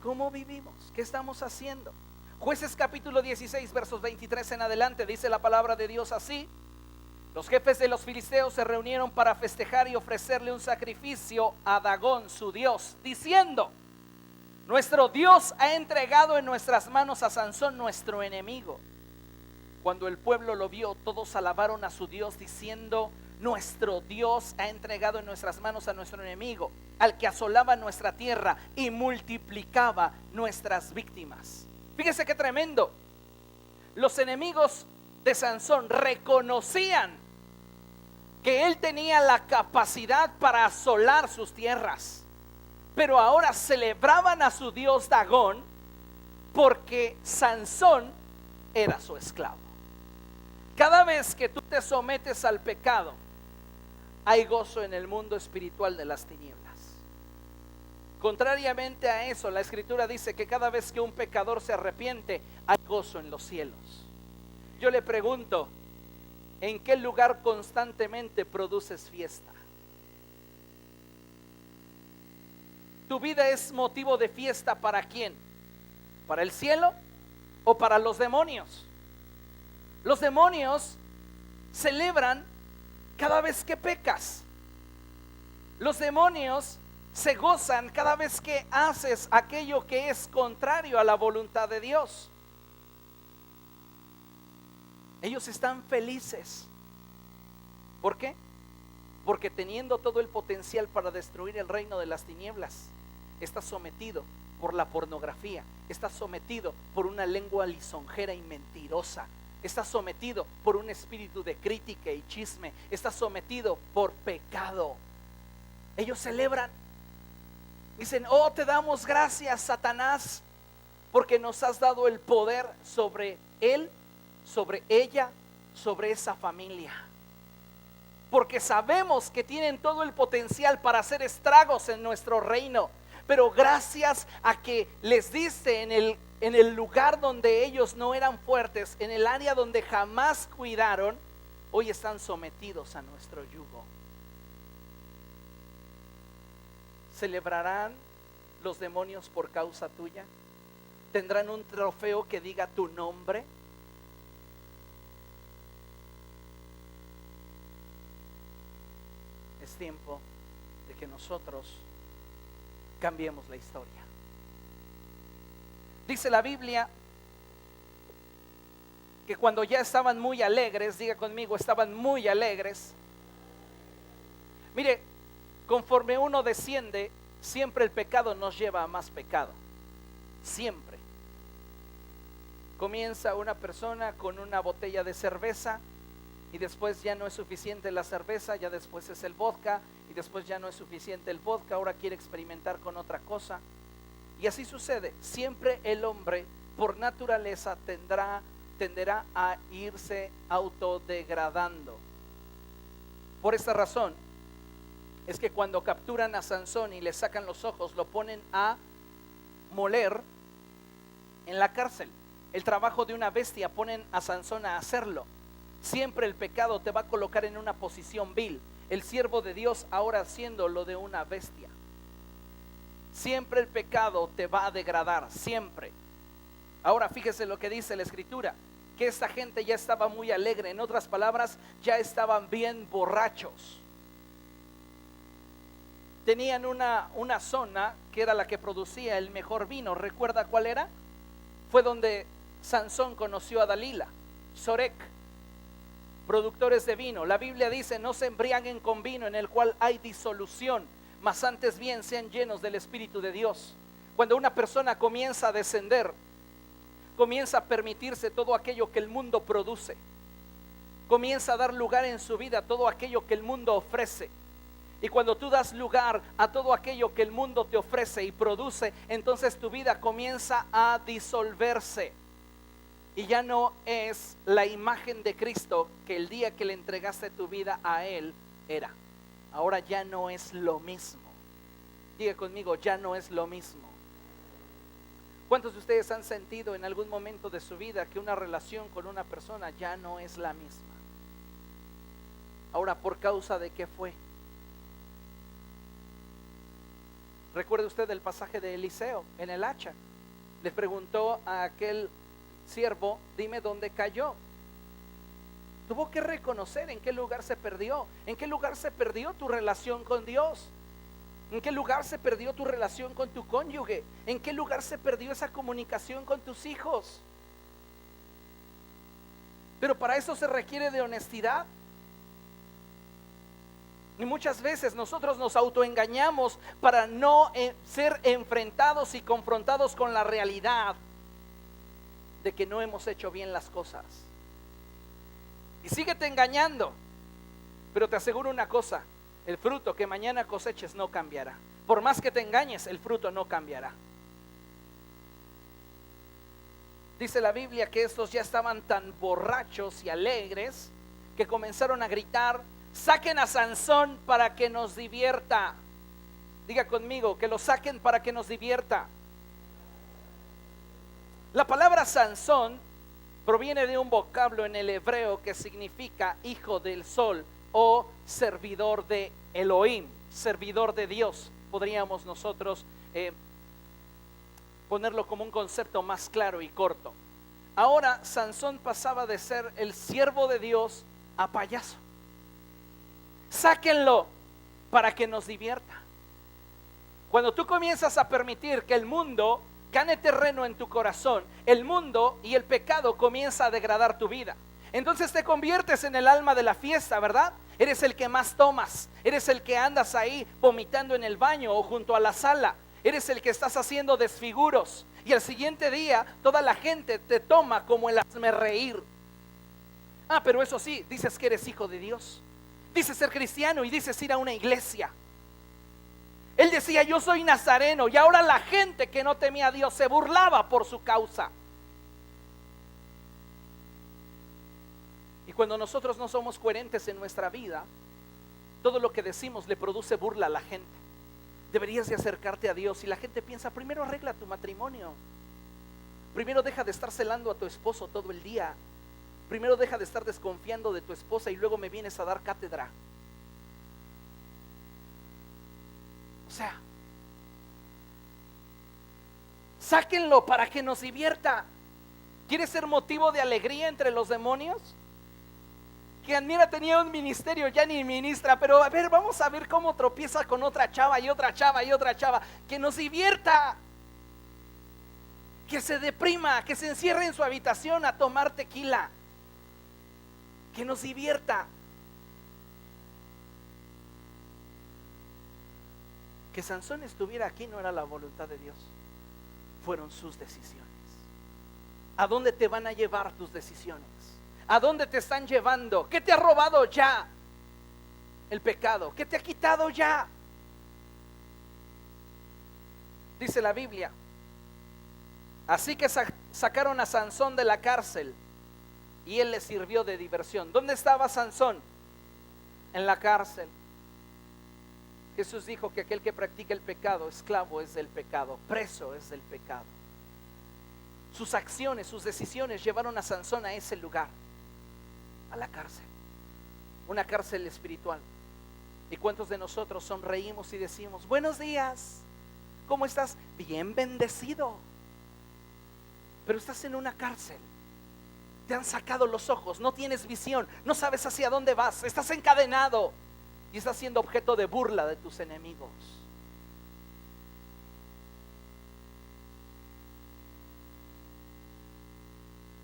¿Cómo vivimos? ¿Qué estamos haciendo? Jueces capítulo 16, versos 23 en adelante, dice la palabra de Dios así: los jefes de los filisteos se reunieron para festejar y ofrecerle un sacrificio a Dagón, su dios, diciendo: nuestro Dios ha entregado en nuestras manos a Sansón, nuestro enemigo. Cuando el pueblo lo vio, todos alabaron a su Dios diciendo: nuestro Dios ha entregado en nuestras manos a nuestro enemigo, al que asolaba nuestra tierra y multiplicaba nuestras víctimas. Fíjese qué tremendo. Los enemigos de Sansón reconocían que él tenía la capacidad para asolar sus tierras, pero ahora celebraban a su dios Dagón porque Sansón era su esclavo. Cada vez que tú te sometes al pecado, hay gozo en el mundo espiritual de las tinieblas. Contrariamente a eso, la Escritura dice que cada vez que un pecador se arrepiente, hay gozo en los cielos. Yo le pregunto, ¿en qué lugar constantemente produces fiesta? ¿Tu vida es motivo de fiesta para quién? ¿Para el cielo o para los demonios? Los demonios celebran cada vez que pecas. Los demonios se gozan cada vez que haces aquello que es contrario a la voluntad de Dios. Ellos están felices. ¿Por qué? Porque teniendo todo el potencial para destruir el reino de las tinieblas, está sometido por la pornografía, está sometido por una lengua lisonjera y mentirosa, está sometido por un espíritu de crítica y chisme, está sometido por pecado. Ellos celebran, dicen: oh, te damos gracias, Satanás, porque nos has dado el poder sobre él, sobre ella, sobre esa familia. Porque sabemos que tienen todo el potencial para hacer estragos en nuestro reino, pero gracias a que les diste en el lugar donde ellos no eran fuertes, en el área donde jamás cuidaron, hoy están sometidos a nuestro yugo. ¿Celebrarán los demonios por causa tuya? ¿Tendrán un trofeo que diga tu nombre? Es tiempo de que nosotros cambiemos la historia. Dice la Biblia que cuando ya estaban muy alegres, diga conmigo, estaban muy alegres. Mire, conforme uno desciende, siempre el pecado nos lleva a más pecado. Siempre. Comienza una persona con una botella de cerveza y después ya no es suficiente la cerveza, ya después es el vodka y después ya no es suficiente el vodka, ahora quiere experimentar con otra cosa. Y así sucede. Siempre el hombre por naturaleza tenderá a irse autodegradando. Por esta razón es que cuando capturan a Sansón y le sacan los ojos, lo ponen a moler en la cárcel. El trabajo de una bestia, ponen a Sansón a hacerlo. Siempre el pecado te va a colocar en una posición vil. El siervo de Dios ahora haciendo lo de una bestia. Siempre el pecado te va a degradar, siempre. Ahora fíjese lo que dice la Escritura, que esta gente ya estaba muy alegre. En otras palabras, ya estaban bien borrachos. Tenían una zona que era la que producía el mejor vino. ¿Recuerda cuál era? Fue donde Sansón conoció a Dalila, Sorek, productores de vino. La Biblia dice: no se embriaguen con vino en el cual hay disolución, mas antes bien sean llenos del Espíritu de Dios. Cuando una persona comienza a descender, comienza a permitirse todo aquello que el mundo produce, comienza a dar lugar en su vida a todo aquello que el mundo ofrece. Y cuando tú das lugar a todo aquello que el mundo te ofrece y produce, entonces tu vida comienza a disolverse. Y ya no es la imagen de Cristo que el día que le entregaste tu vida a Él era. Ahora ya no es lo mismo. Diga conmigo, ya no es lo mismo. ¿Cuántos de ustedes han sentido en algún momento de su vida que una relación con una persona ya no es la misma? Ahora, ¿por causa de qué fue? ¿Recuerda usted el pasaje de Eliseo en el hacha? Le preguntó a aquel siervo: dime dónde cayó. Tuvo que reconocer en qué lugar se perdió. ¿En qué lugar se perdió tu relación con Dios? ¿En qué lugar se perdió tu relación con tu cónyuge? ¿En qué lugar se perdió esa comunicación con tus hijos? Pero para eso se requiere de honestidad. Y muchas veces nosotros nos autoengañamos para no ser enfrentados y confrontados con la realidad de que no hemos hecho bien las cosas. Y síguete engañando, pero te aseguro una cosa: el fruto que mañana coseches no cambiará. Por más que te engañes, el fruto no cambiará. Dice la Biblia que estos ya estaban tan borrachos y alegres que comenzaron a gritar: saquen a Sansón para que nos divierta. Diga conmigo, que lo saquen para que nos divierta. La palabra Sansón proviene de un vocablo en el hebreo que significa hijo del sol o servidor de Elohim, servidor de Dios. Podríamos nosotros ponerlo como un concepto más claro y corto. Ahora Sansón pasaba de ser el siervo de Dios a payaso. Sáquenlo para que nos divierta. Cuando tú comienzas a permitir que el mundo gane terreno en tu corazón, el mundo y el pecado comienza a degradar tu vida. Entonces te conviertes en el alma de la fiesta, ¿verdad? Eres el que más tomas, eres el que andas ahí vomitando en el baño o junto a la sala, eres el que estás haciendo desfiguros y al siguiente día toda la gente te toma como el hazmerreír. Pero eso sí, dices que eres hijo de Dios, dices ser cristiano y dices ir a una iglesia. Él decía: yo soy nazareno, y ahora la gente que no temía a Dios se burlaba por su causa. Y cuando nosotros no somos coherentes en nuestra vida, todo lo que decimos le produce burla a la gente. Deberías de acercarte a Dios y la gente piensa: primero arregla tu matrimonio, primero deja de estar celando a tu esposo todo el día, primero deja de estar desconfiando de tu esposa y luego me vienes a dar cátedra. O sea, sáquenlo para que nos divierta. ¿Quieres ser motivo de alegría entre los demonios? Que mira, tenía un ministerio, ya ni ministra, pero a ver, vamos a ver cómo tropieza con otra chava y otra chava y otra chava. Que nos divierta. que se deprima, que se encierre en su habitación a tomar tequila, que nos divierta. Que Sansón estuviera aquí no era la voluntad de Dios, fueron sus decisiones. ¿A dónde te van a llevar tus decisiones? ¿A dónde te están llevando? ¿Qué te ha robado ya el pecado? ¿Qué te ha quitado ya? Dice la Biblia, así que sacaron a Sansón de la cárcel y él le sirvió de diversión. ¿Dónde estaba Sansón? En la cárcel. Jesús dijo que aquel que practica el pecado, esclavo es del pecado, preso es del pecado. Sus acciones, sus decisiones llevaron a Sansón a ese lugar, a la cárcel, una cárcel espiritual. ¿Y cuántos de nosotros sonreímos y decimos, buenos días, ¿cómo estás? Bien bendecido. Pero estás en una cárcel, te han sacado los ojos, no tienes visión, no sabes hacia dónde vas, estás encadenado y estás siendo objeto de burla de tus enemigos.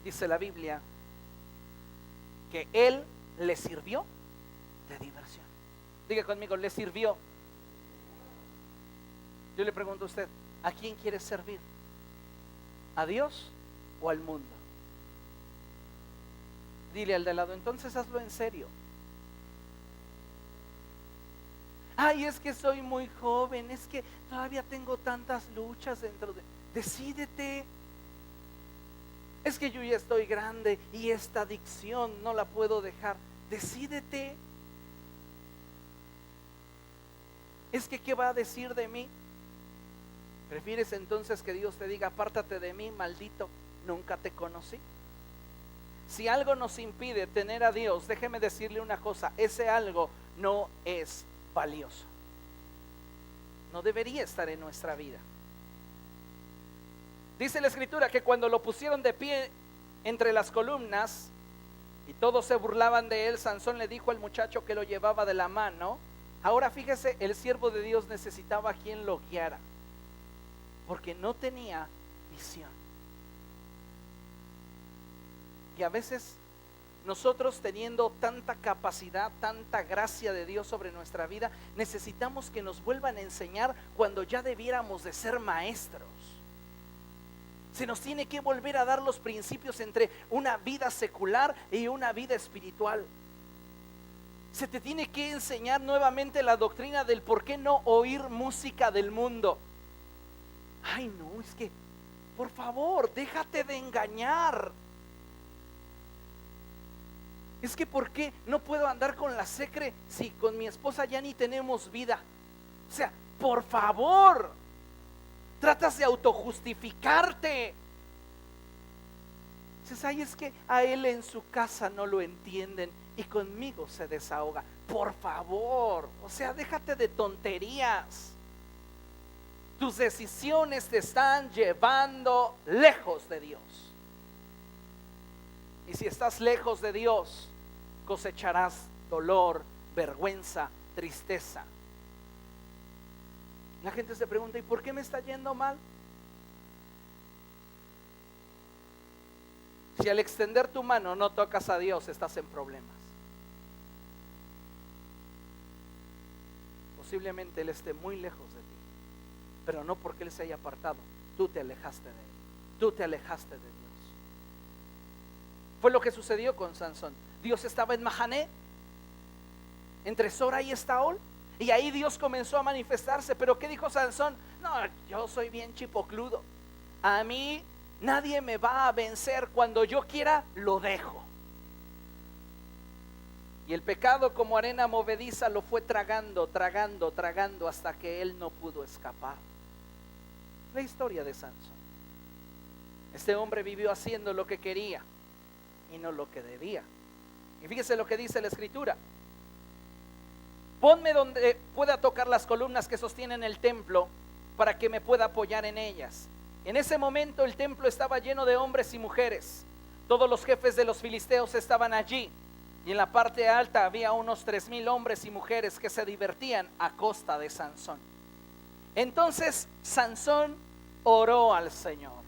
Dice la Biblia que él le sirvió de diversión. Diga conmigo, le sirvió. Yo le pregunto a usted, ¿a quién quiere servir? ¿A Dios o al mundo? Dile al de lado, entonces hazlo en serio. Ay, es que soy muy joven, es que todavía tengo tantas luchas dentro de... Decídete. Es que yo ya estoy grande y esta adicción no la puedo dejar. Decídete. Es que ¿qué va a decir de mí? ¿Prefieres entonces que Dios te diga, apártate de mí, maldito, nunca te conocí? Si algo nos impide tener a Dios, déjeme decirle una cosa, ese algo no es valioso. No debería estar en nuestra vida. Dice la Escritura que cuando lo pusieron de pie entre las columnas y todos se burlaban de él, Sansón le dijo al muchacho que lo llevaba de la mano, ahora fíjese, el siervo de Dios necesitaba a quien lo guiara, porque no tenía visión. Y a veces nosotros, teniendo tanta capacidad, tanta gracia de Dios sobre nuestra vida, necesitamos que nos vuelvan a enseñar cuando ya debiéramos de ser maestros. Se nos tiene que volver a dar los principios entre una vida secular y una vida espiritual. Se te tiene que enseñar nuevamente la doctrina del por qué no oír música del mundo. Ay, no, es que, por favor, déjate de engañar. Es que ¿por qué no puedo andar con la secre si con mi esposa ya ni tenemos vida? O sea, por favor, tratas de autojustificarte. Dices, ay, es que a él en su casa no lo entienden y conmigo se desahoga. Por favor, o sea, déjate de tonterías. Tus decisiones te están llevando lejos de Dios. Y si estás lejos de Dios, cosecharás dolor, vergüenza, tristeza. La gente se pregunta, ¿y por qué me está yendo mal? Si al extender tu mano no tocas a Dios, estás en problemas. Posiblemente Él esté muy lejos de ti, pero no porque Él se haya apartado. Tú te alejaste de Él, tú te alejaste de Dios. Fue lo que sucedió con Sansón. Dios estaba en Mahané, entre Sora y Estaol, y ahí Dios comenzó a manifestarse. Pero ¿qué dijo Sansón? No, yo soy bien chipocludo, a mí nadie me va a vencer, cuando yo quiera lo dejo. Y el pecado, como arena movediza, lo fue tragando, tragando, tragando, hasta que él no pudo escapar. La historia de Sansón. Este hombre vivió haciendo lo que quería y no lo que debía. Y fíjese lo que dice la Escritura: ponme donde pueda tocar las columnas que sostienen el templo, para que me pueda apoyar en ellas. En ese momento el templo estaba lleno de hombres y mujeres. Todos los jefes de los filisteos estaban allí, y en la parte alta había unos 3,000 hombres y mujeres que se divertían a costa de Sansón. Entonces Sansón oró al Señor.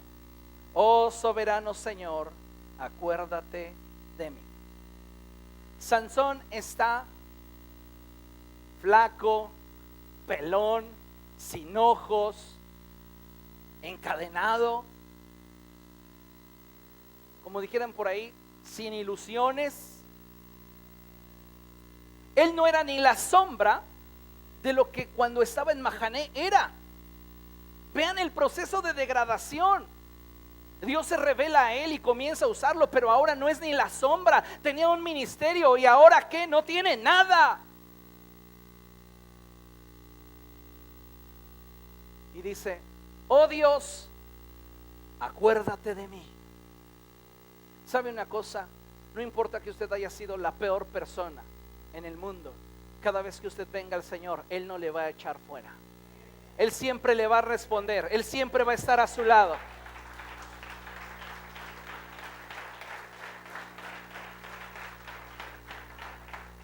Oh soberano Señor, acuérdate de mí. Sansón está flaco, pelón, sin ojos, encadenado, como dijeran por ahí, sin ilusiones. Él no era ni la sombra de lo que cuando estaba en Mahané era. Vean el proceso de degradación. Dios se revela a él y comienza a usarlo, pero ahora no es ni la sombra. Tenía un ministerio y ahora ¿qué? No tiene nada. Y dice: oh Dios, acuérdate de mí. ¿Sabe una cosa? No importa que usted haya sido la peor persona en el mundo, cada vez que usted venga al Señor, Él no le va a echar fuera. Él siempre le va a responder. Él siempre va a estar a su lado.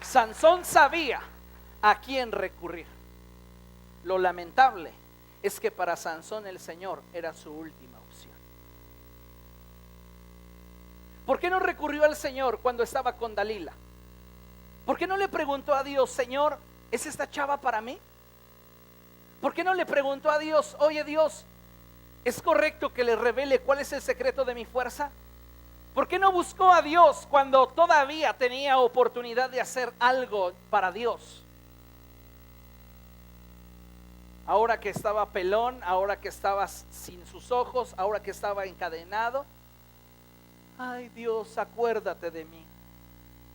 Sansón sabía a quién recurrir. Lo lamentable es que para Sansón el Señor era su última opción. ¿Por qué no recurrió al Señor cuando estaba con Dalila? ¿Por qué no le preguntó a Dios: Señor, ¿es esta chava para mí? ¿Por qué no le preguntó a Dios: oye Dios, ¿es correcto que le revele cuál es el secreto de mi fuerza? ¿Por qué no buscó a Dios cuando todavía tenía oportunidad de hacer algo para Dios? Ahora que estaba pelón, ahora que estaba sin sus ojos, ahora que estaba encadenado. Ay Dios, acuérdate de mí.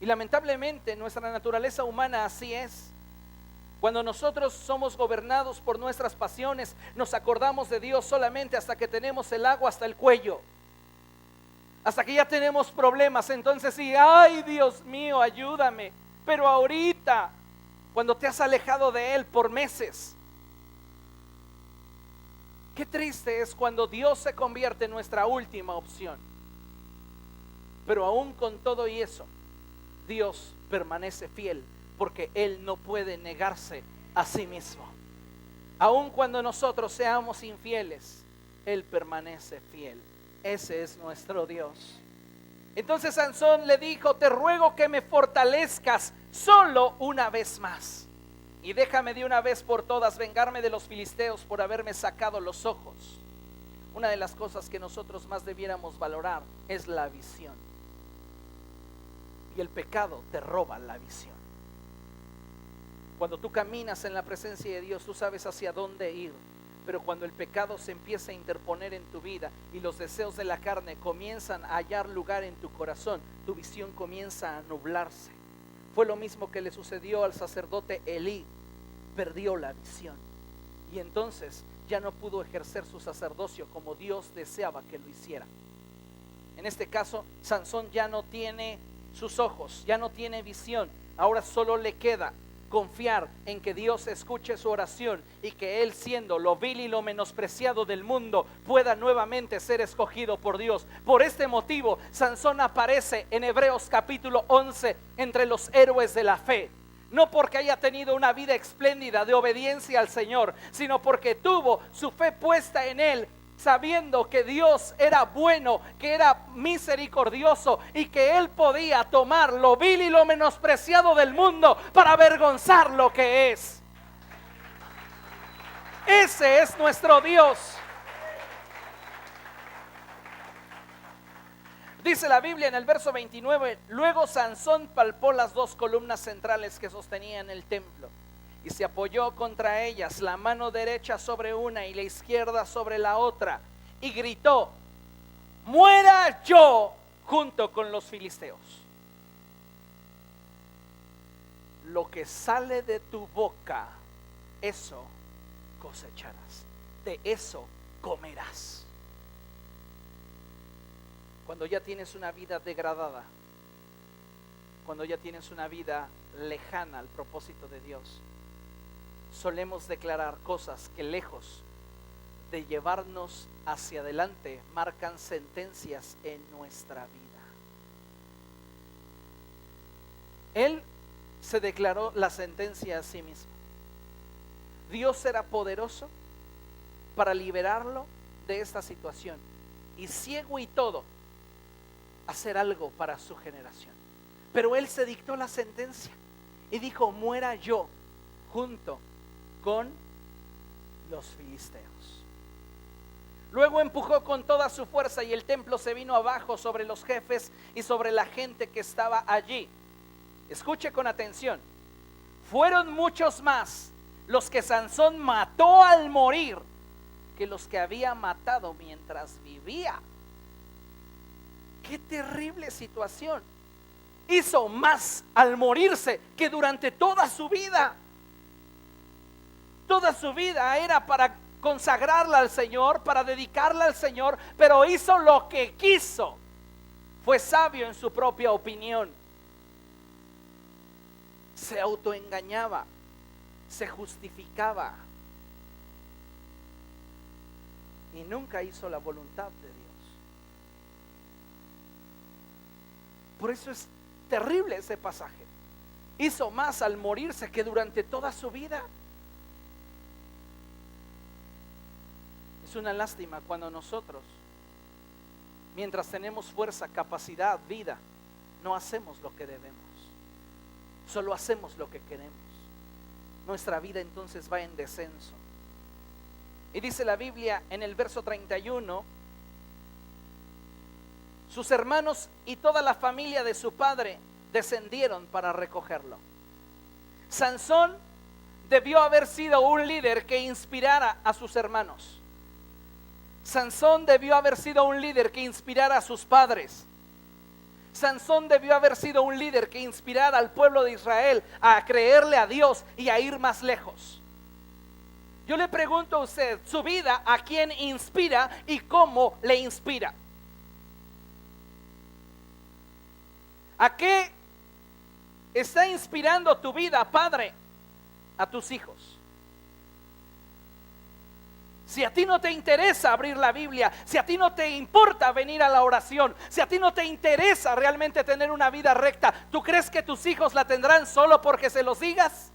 Y lamentablemente nuestra naturaleza humana así es. Cuando nosotros somos gobernados por nuestras pasiones, nos acordamos de Dios solamente hasta que tenemos el agua hasta el cuello, hasta que ya tenemos problemas. Entonces sí, ay Dios mío, ayúdame. Pero ahorita, cuando te has alejado de Él por meses, qué triste es cuando Dios se convierte en nuestra última opción. Pero aún con todo y eso, Dios permanece fiel, porque Él no puede negarse a sí mismo. Aun cuando nosotros seamos infieles, Él permanece fiel. Ese es nuestro Dios. Entonces Sansón le dijo: te ruego que me fortalezcas solo una vez más, y déjame de una vez por todas vengarme de los filisteos por haberme sacado los ojos. Una de las cosas que nosotros más debiéramos valorar es la visión. Y el pecado te roba la visión. Cuando tú caminas en la presencia de Dios, tú sabes hacia dónde ir. Pero cuando el pecado se empieza a interponer en tu vida y los deseos de la carne comienzan a hallar lugar en tu corazón, tu visión comienza a nublarse. Fue lo mismo que le sucedió al sacerdote Elí. Perdió la visión y entonces ya no pudo ejercer su sacerdocio como Dios deseaba que lo hiciera. En este caso, Sansón ya no tiene sus ojos, ya no tiene visión. Ahora solo le queda confiar en que Dios escuche su oración y que él, siendo lo vil y lo menospreciado del mundo, pueda nuevamente ser escogido por Dios. Por este motivo, Sansón aparece en Hebreos capítulo 11 entre los héroes de la fe. No porque haya tenido una vida espléndida de obediencia al Señor, sino porque tuvo su fe puesta en Él, sabiendo que Dios era bueno, que era misericordioso y que Él podía tomar lo vil y lo menospreciado del mundo para avergonzar lo que es. Ese es nuestro Dios. Dice la Biblia en el verso 29: luego Sansón palpó las dos columnas centrales que sostenían el templo y se apoyó contra ellas, la mano derecha sobre una y la izquierda sobre la otra, y gritó: muera yo junto con los filisteos. Lo que sale de tu boca, eso cosecharás, de eso comerás. Cuando ya tienes una vida degradada, cuando ya tienes una vida lejana al propósito de Dios, solemos declarar cosas que, lejos de llevarnos hacia adelante, marcan sentencias en nuestra vida. Él se declaró la sentencia a sí mismo. Dios era poderoso para liberarlo de esta situación, y ciego y todo, hacer algo para su generación. Pero él se dictó la sentencia y dijo: muera yo junto con los filisteos. Luego empujó con toda su fuerza y el templo se vino abajo sobre los jefes y sobre la gente que estaba allí. Escuche con atención. Fueron muchos más los que Sansón mató al morir que los que había matado mientras vivía. Qué terrible situación. Hizo más al morirse que durante toda su vida. Toda su vida era para consagrarla al Señor, para dedicarla al Señor, pero hizo lo que quiso. Fue sabio en su propia opinión. Se autoengañaba, se justificaba y nunca hizo la voluntad de Dios. Por eso es terrible ese pasaje. Hizo más al morirse que durante toda su vida. Es una lástima cuando nosotros, mientras tenemos fuerza, capacidad, vida, no hacemos lo que debemos. Solo hacemos lo que queremos. Nuestra vida entonces va en descenso. Y dice la Biblia en el verso 31: sus hermanos y toda la familia de su padre descendieron para recogerlo. Sansón debió haber sido un líder que inspirara a sus hermanos. Sansón debió haber sido un líder que inspirara a sus padres. Sansón debió haber sido un líder que inspirara al pueblo de Israel a creerle a Dios y a ir más lejos. Yo le pregunto a usted, su vida, ¿a quién inspira y cómo le inspira? ¿A qué está inspirando tu vida, padre? A tus hijos. Si a ti no te interesa abrir la Biblia, si a ti no te importa venir a la oración, si a ti no te interesa realmente tener una vida recta, ¿tú crees que tus hijos la tendrán solo porque se los digas?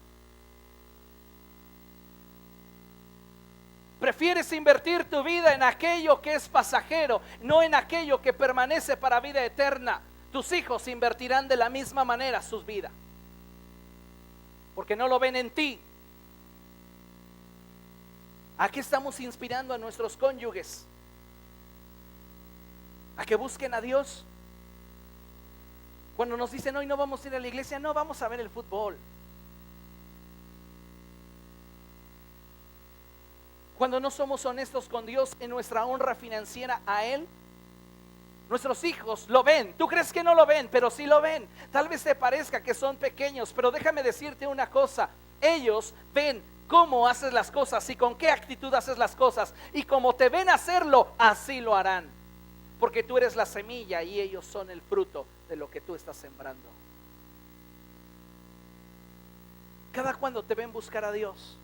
Prefieres invertir tu vida en aquello que es pasajero, no en aquello que permanece para vida eterna. Tus hijos invertirán de la misma manera sus vidas, porque no lo ven en ti. ¿A qué estamos inspirando a nuestros cónyuges? ¿A que busquen a Dios? Cuando nos dicen hoy no vamos a ir a la iglesia, no, vamos a ver el fútbol. Cuando no somos honestos con Dios en nuestra honra financiera a Él, nuestros hijos lo ven. Tú crees que no lo ven, pero sí lo ven. Tal vez te parezca que son pequeños, pero déjame decirte una cosa. Ellos ven cómo haces las cosas y con qué actitud haces las cosas, y como te ven hacerlo, así lo harán, porque tú eres la semilla y ellos son el fruto de lo que tú estás sembrando. Cada cuando te ven buscar a Dios,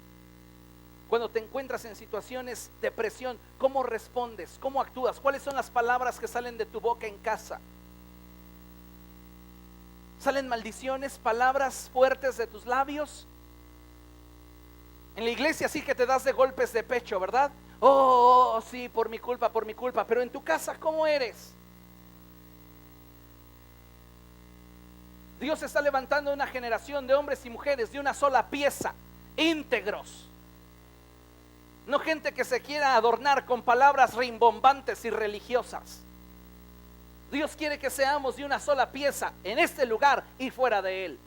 cuando te encuentras en situaciones de presión, ¿cómo respondes? ¿Cómo actúas? ¿Cuáles son las palabras que salen de tu boca en casa? ¿Salen maldiciones, palabras fuertes de tus labios? En la iglesia sí que te das de golpes de pecho, ¿verdad? Oh, sí, por mi culpa, pero en tu casa, ¿cómo eres? Dios está levantando una generación de hombres y mujeres de una sola pieza, íntegros. No gente que se quiera adornar con palabras rimbombantes y religiosas. Dios quiere que seamos de una sola pieza en este lugar y fuera de él.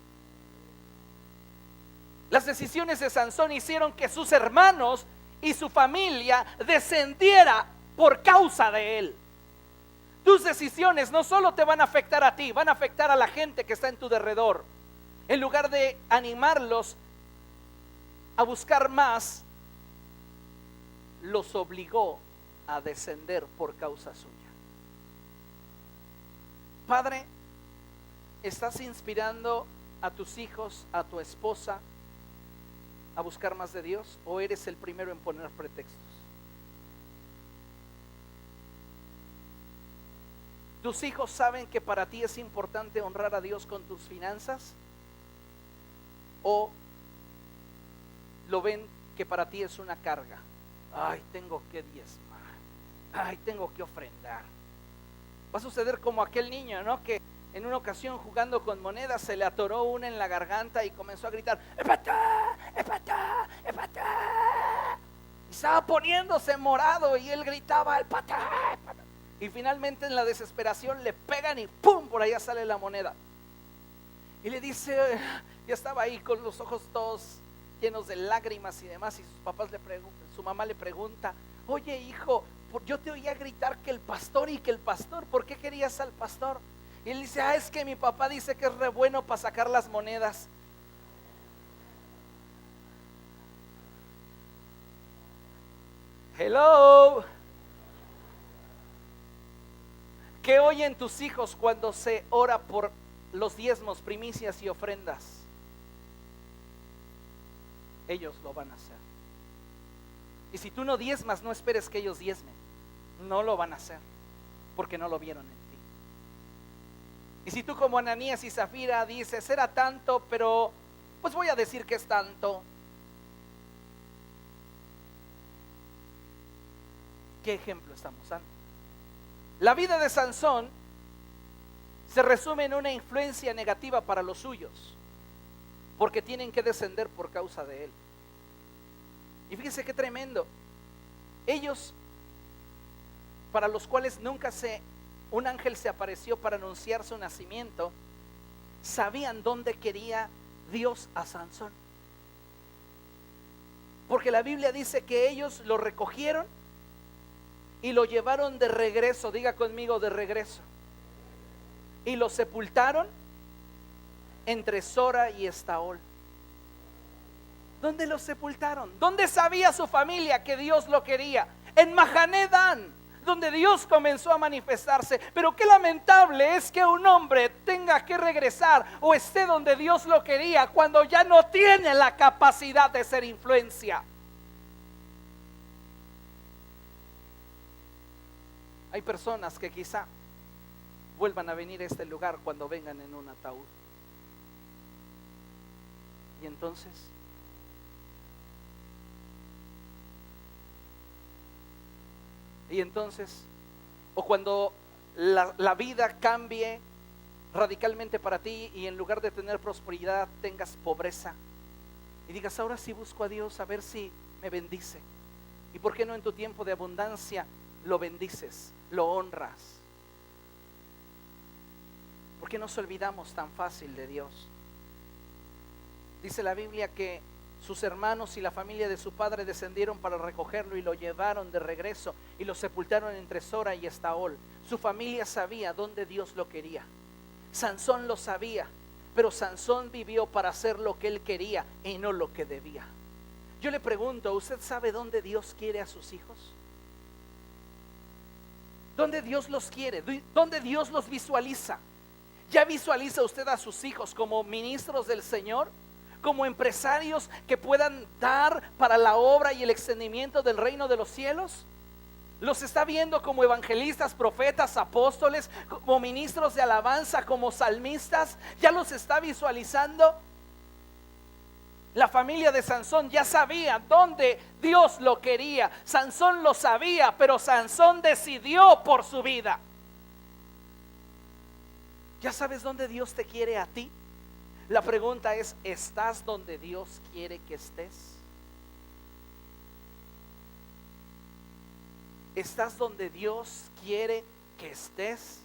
Las decisiones de Sansón hicieron que sus hermanos y su familia descendiera por causa de él. Tus decisiones no solo te van a afectar a ti, van a afectar a la gente que está en tu derredor. En lugar de animarlos a buscar más, los obligó a descender por causa suya. Padre, ¿estás inspirando a tus hijos, a tu esposa, a buscar más de Dios, o eres el primero en poner pretextos? ¿Tus hijos saben que para ti es importante honrar a Dios con tus finanzas? ¿O lo ven que para ti es una carga? Ay, tengo que diezmar, ay, tengo que ofrendar. Va a suceder como aquel niño, ¿no? Que en una ocasión jugando con monedas se le atoró una en la garganta y comenzó a gritar, ¡Epatá! ¡Epatá! ¡Epatá! Y estaba poniéndose morado y él gritaba, ¡Epatá! ¡Epatá! Y finalmente en la desesperación le pegan y ¡pum! Por allá sale la moneda. Y le dice, ya estaba ahí con los ojos todos llenos de lágrimas y demás, y su mamá le pregunta, oye hijo, yo te oía gritar que el pastor y que el pastor, ¿por qué querías al pastor? Y él dice, es que mi papá dice que es re bueno para sacar las monedas. Hello. ¿Qué oyen tus hijos cuando se ora por los diezmos, primicias y ofrendas? Ellos lo van a hacer. Y si tú no diezmas, no esperes que ellos diezmen. No lo van a hacer, porque no lo vieron en ti. Y si tú como Ananías y Zafira dices, era tanto, pero pues voy a decir que es tanto. ¿Qué ejemplo estamos dando? La vida de Sansón se resume en una influencia negativa para los suyos, porque tienen que descender por causa de él. Y fíjense qué tremendo. Ellos, para los cuales nunca un ángel se apareció para anunciar su nacimiento, sabían dónde quería Dios a Sansón. Porque la Biblia dice que ellos lo recogieron y lo llevaron de regreso, diga conmigo, de regreso. Y lo sepultaron entre Sora y Estaol. ¿Dónde lo sepultaron? ¿Dónde sabía su familia que Dios lo quería? En Mahané Dan, donde Dios comenzó a manifestarse. Pero qué lamentable es que un hombre tenga que regresar o esté donde Dios lo quería cuando ya no tiene la capacidad de ser influencia. Hay personas que quizá vuelvan a venir a este lugar cuando vengan en un ataúd. Y entonces, o cuando la vida cambie radicalmente para ti y en lugar de tener prosperidad tengas pobreza y digas, ahora sí busco a Dios a ver si me bendice. ¿Y por qué no en tu tiempo de abundancia lo bendices, lo honras? ¿Por qué nos olvidamos tan fácil de Dios? Dice la Biblia que sus hermanos y la familia de su padre descendieron para recogerlo y lo llevaron de regreso y lo sepultaron entre Sora y Estaol. Su familia sabía dónde Dios lo quería. Sansón lo sabía, pero Sansón vivió para hacer lo que él quería y no lo que debía. Yo le pregunto, ¿usted sabe dónde Dios quiere a sus hijos? ¿Dónde Dios los quiere? ¿Dónde Dios los visualiza? ¿Ya visualiza usted a sus hijos como ministros del Señor? Como empresarios que puedan dar para la obra y el extendimiento del reino de los cielos. Los está viendo como evangelistas, profetas, apóstoles, como ministros de alabanza, como salmistas. Ya los está visualizando. La familia de Sansón ya sabía dónde Dios lo quería. Sansón lo sabía, pero Sansón decidió por su vida. ¿Ya sabes dónde Dios te quiere a ti? La pregunta es, ¿estás donde Dios quiere que estés? ¿Estás donde Dios quiere que estés?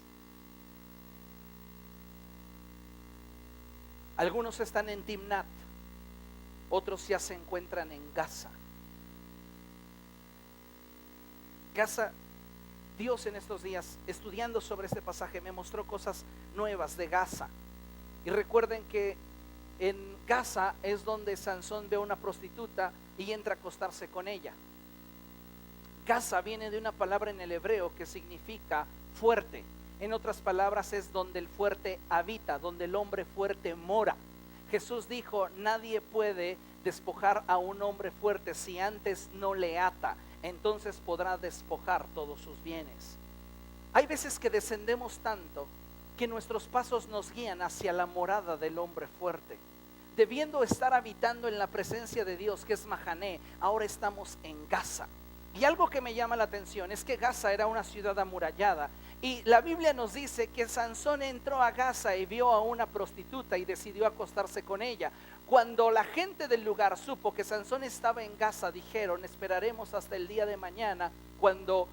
Algunos están en Timnat, otros ya se encuentran en Gaza. Gaza, Dios en estos días, estudiando sobre este pasaje, me mostró cosas nuevas de Gaza. Y recuerden que en Gaza es donde Sansón ve a una prostituta y entra a acostarse con ella. Gaza viene de una palabra en el hebreo que significa fuerte. En otras palabras, es donde el fuerte habita, donde el hombre fuerte mora. Jesús dijo, nadie puede despojar a un hombre fuerte si antes no le ata. Entonces podrá despojar todos sus bienes. Hay veces que descendemos tanto que nuestros pasos nos guían hacia la morada del hombre fuerte. Debiendo estar habitando en la presencia de Dios, que es Mahané, ahora estamos en Gaza. Y algo que me llama la atención es que Gaza era una ciudad amurallada. Y la Biblia nos dice que Sansón entró a Gaza y vio a una prostituta y decidió acostarse con ella. Cuando la gente del lugar supo que Sansón estaba en Gaza, dijeron: esperaremos hasta el día de mañana cuando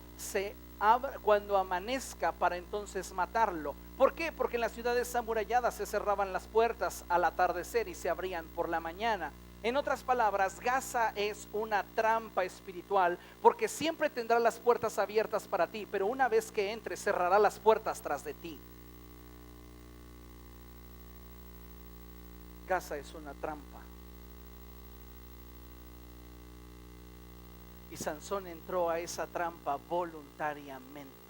amanezca para entonces matarlo. ¿Por qué? Porque en las ciudades amuralladas se cerraban las puertas al atardecer y se abrían por la mañana. En otras palabras, Gaza es una trampa espiritual, porque siempre tendrá las puertas abiertas para ti, pero una vez que entres cerrará las puertas tras de ti. Gaza es una trampa. Y Sansón entró a esa trampa voluntariamente.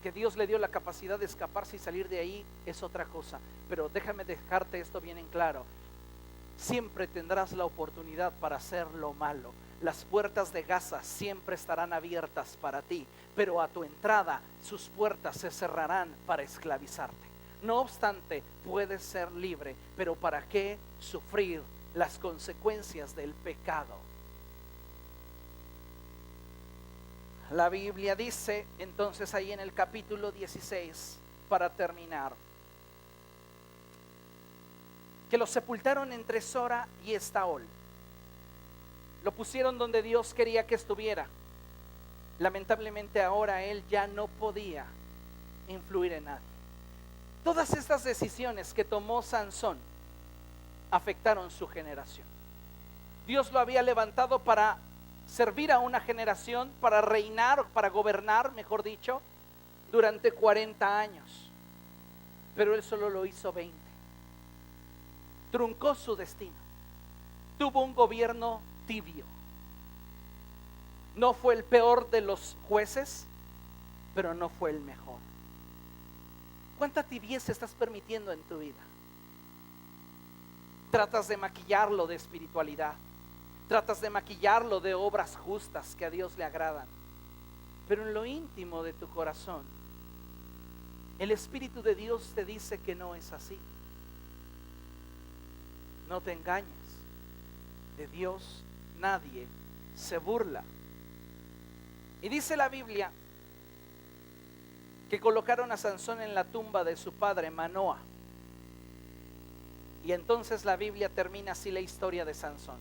Que Dios le dio la capacidad de escaparse y salir de ahí es otra cosa. Pero déjame dejarte esto bien en claro. Siempre tendrás la oportunidad para hacer lo malo. Las puertas de Gaza siempre estarán abiertas para ti, pero a tu entrada sus puertas se cerrarán para esclavizarte. No obstante, puedes ser libre, pero ¿para qué sufrir las consecuencias del pecado? La Biblia dice entonces ahí en el capítulo 16, para terminar, que lo sepultaron entre Sora y Estaol. Lo pusieron donde Dios quería que estuviera. Lamentablemente ahora él ya no podía influir en nadie. Todas estas decisiones que tomó Sansón afectaron su generación. Dios lo había levantado para servir a una generación, para reinar, para gobernar, mejor dicho, durante 40 años. Pero él solo lo hizo 20. Truncó su destino. Tuvo un gobierno tibio. No fue el peor de los jueces, pero no fue el mejor. ¿Cuánta tibieza estás permitiendo en tu vida? Tratas de maquillarlo de espiritualidad. Tratas de maquillarlo de obras justas que a Dios le agradan. Pero en lo íntimo de tu corazón, el Espíritu de Dios te dice que no es así. No te engañes. De Dios nadie se burla. Y dice la Biblia que colocaron a Sansón en la tumba de su padre Manoa. Y entonces la Biblia termina así la historia de Sansón.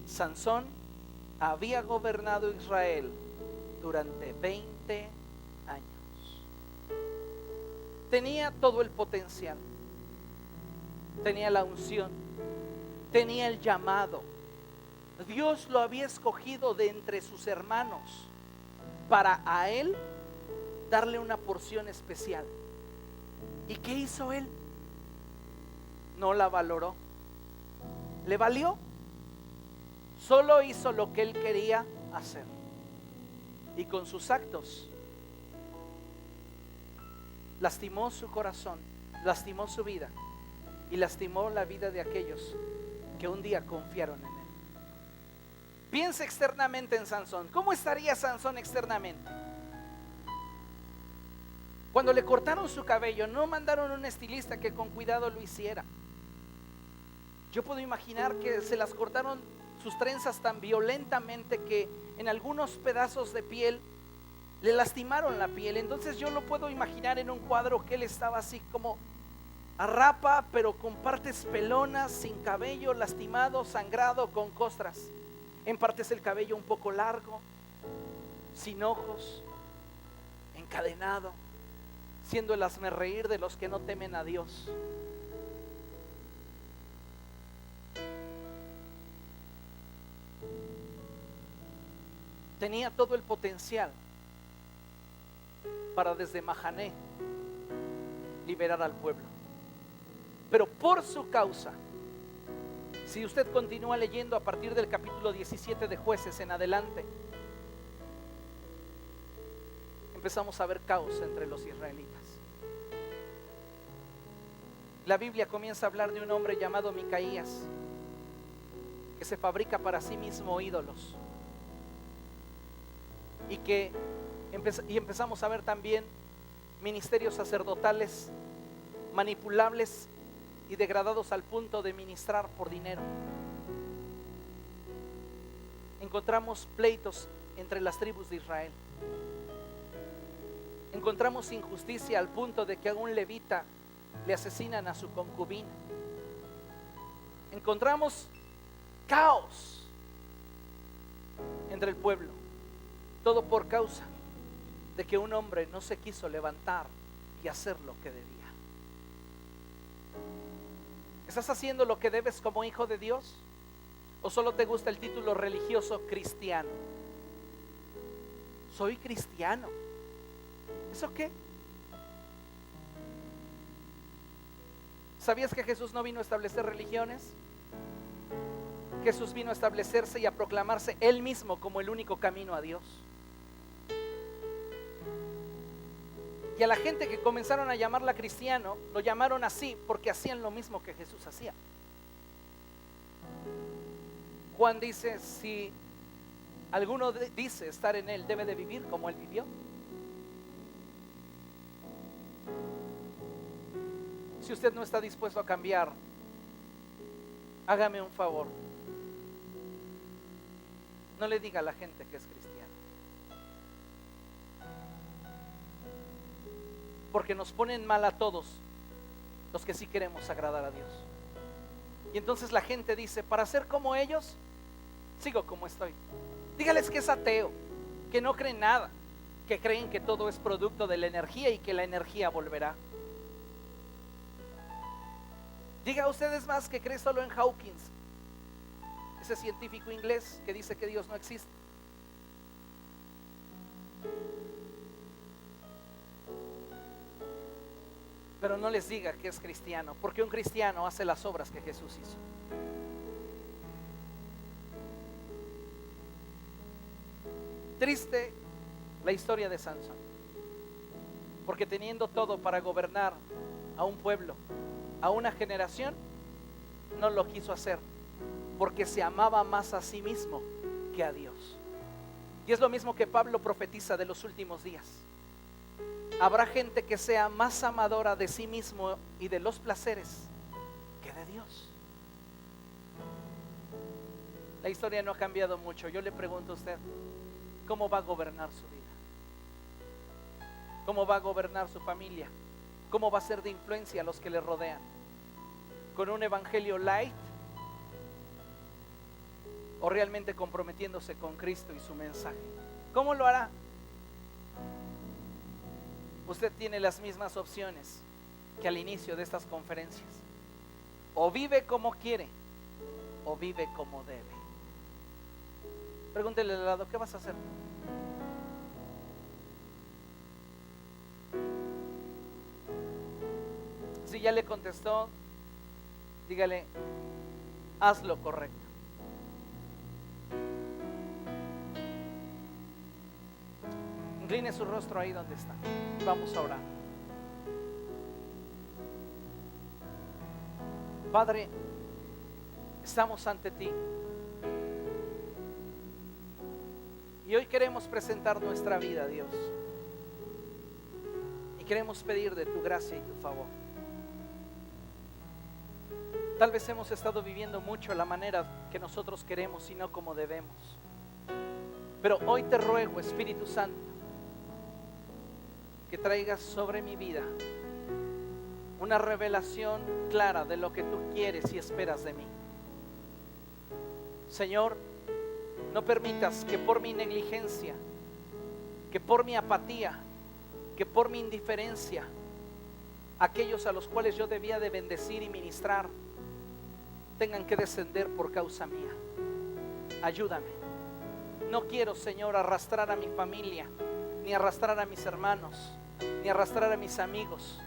Sansón había gobernado Israel durante 20 años. Tenía todo el potencial. Tenía la unción. Tenía el llamado. Dios lo había escogido de entre sus hermanos para a él darle una porción especial. ¿Y qué hizo él? No la valoró. ¿Le valió? Solo hizo lo que él quería hacer. Y con sus actos lastimó su corazón, lastimó su vida y lastimó la vida de aquellos que un día confiaron en él. Piensa externamente en Sansón. ¿Cómo estaría Sansón externamente? Cuando le cortaron su cabello, no mandaron un estilista que con cuidado lo hiciera. Yo puedo imaginar que se las cortaron sus trenzas tan violentamente que en algunos pedazos de piel le lastimaron la piel. Entonces yo lo puedo imaginar en un cuadro que él estaba así como a rapa, pero con partes pelonas, sin cabello, lastimado, sangrado, con costras. En partes el cabello un poco largo, sin ojos, encadenado, siendo el hazmerreír de los que no temen a Dios. Tenía todo el potencial para desde Mahané liberar al pueblo. Pero por su causa, si usted continúa leyendo a partir del capítulo 17 de Jueces en adelante, empezamos a ver caos entre los israelitas. La Biblia comienza a hablar de un hombre llamado Micaías, que se fabrica para sí mismo ídolos. Y empezamos a ver también ministerios sacerdotales manipulables y degradados al punto de ministrar por dinero. encontramos pleitos entre las tribus de Israel. Encontramos injusticia al punto de que a un levita le asesinan a su concubina. Encontramos caos entre el pueblo, todo por causa de que un hombre no se quiso levantar y hacer lo que debía. ¿Estás haciendo lo que debes como hijo de Dios? ¿O solo te gusta el título religioso cristiano? Soy cristiano. ¿Eso qué? ¿Sabías que Jesús no vino a establecer religiones? Jesús vino a establecerse y a proclamarse Él mismo como el único camino a Dios. Y a la gente que comenzaron a llamarla cristiano, lo llamaron así porque hacían lo mismo que Jesús hacía. Juan dice, si alguno dice estar en Él, debe de vivir como Él vivió. Si usted no está dispuesto a cambiar, hágame un favor. No le diga a la gente que es cristiano. Porque nos ponen mal a todos los que sí queremos agradar a Dios. Y entonces la gente dice, para ser como ellos, sigo como estoy. Dígales que es ateo, que no creen nada, que creen que todo es producto de la energía y que la energía volverá. Diga a ustedes más que cree solo en Hawkins, ese científico inglés que dice que Dios no existe. Pero no les diga que es cristiano, porque un cristiano hace las obras que Jesús hizo. Triste la historia de Sansón, porque teniendo todo para gobernar a un pueblo, a una generación, no lo quiso hacer, porque se amaba más a sí mismo que a Dios. Y es lo mismo que Pablo profetiza de los últimos días. Habrá gente que sea más amadora de sí mismo y de los placeres que de Dios. La historia no ha cambiado mucho. Yo le pregunto a usted, ¿cómo va a gobernar su vida? ¿Cómo va a gobernar su familia? ¿Cómo va a ser de influencia a los que le rodean? ¿Con un evangelio light? ¿O realmente comprometiéndose con Cristo y su mensaje? ¿Cómo lo hará? Usted tiene las mismas opciones que al inicio de estas conferencias. O vive como quiere, o vive como debe. Pregúntele al lado, ¿qué vas a hacer? Si ya le contestó, dígale, haz lo correcto. Incline su rostro ahí donde está. Vamos a orar. Padre, estamos ante ti. Y hoy queremos presentar nuestra vida, Dios. Y queremos pedir de tu gracia y tu favor. Tal vez hemos estado viviendo mucho la manera que nosotros queremos y no como debemos. Pero hoy te ruego, Espíritu Santo, que traigas sobre mi vida una revelación clara de lo que tú quieres y esperas de mí. Señor, no permitas que por mi negligencia, que por mi apatía, que por mi indiferencia, aquellos a los cuales yo debía de bendecir y ministrar tengan que descender por causa mía. Ayúdame. No quiero, Señor, arrastrar a mi familia, ni arrastrar a mis hermanos, ni arrastrar a mis amigos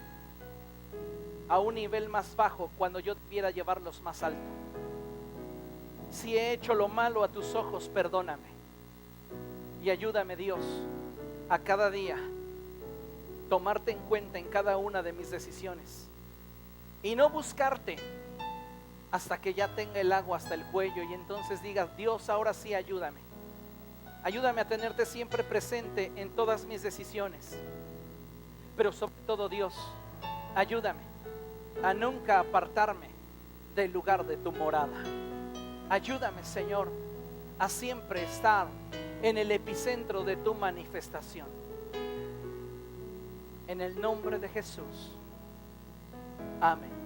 a un nivel más bajo cuando yo debiera llevarlos más alto. Si he hecho lo malo a tus ojos, perdóname y ayúdame, Dios, a cada día tomarte en cuenta en cada una de mis decisiones y no buscarte hasta que ya tenga el agua hasta el cuello y entonces diga, Dios, ahora sí ayúdame. Ayúdame a tenerte siempre presente en todas mis decisiones. Pero sobre todo, Dios, ayúdame a nunca apartarme del lugar de tu morada. Ayúdame, Señor, a siempre estar en el epicentro de tu manifestación. En el nombre de Jesús. Amén.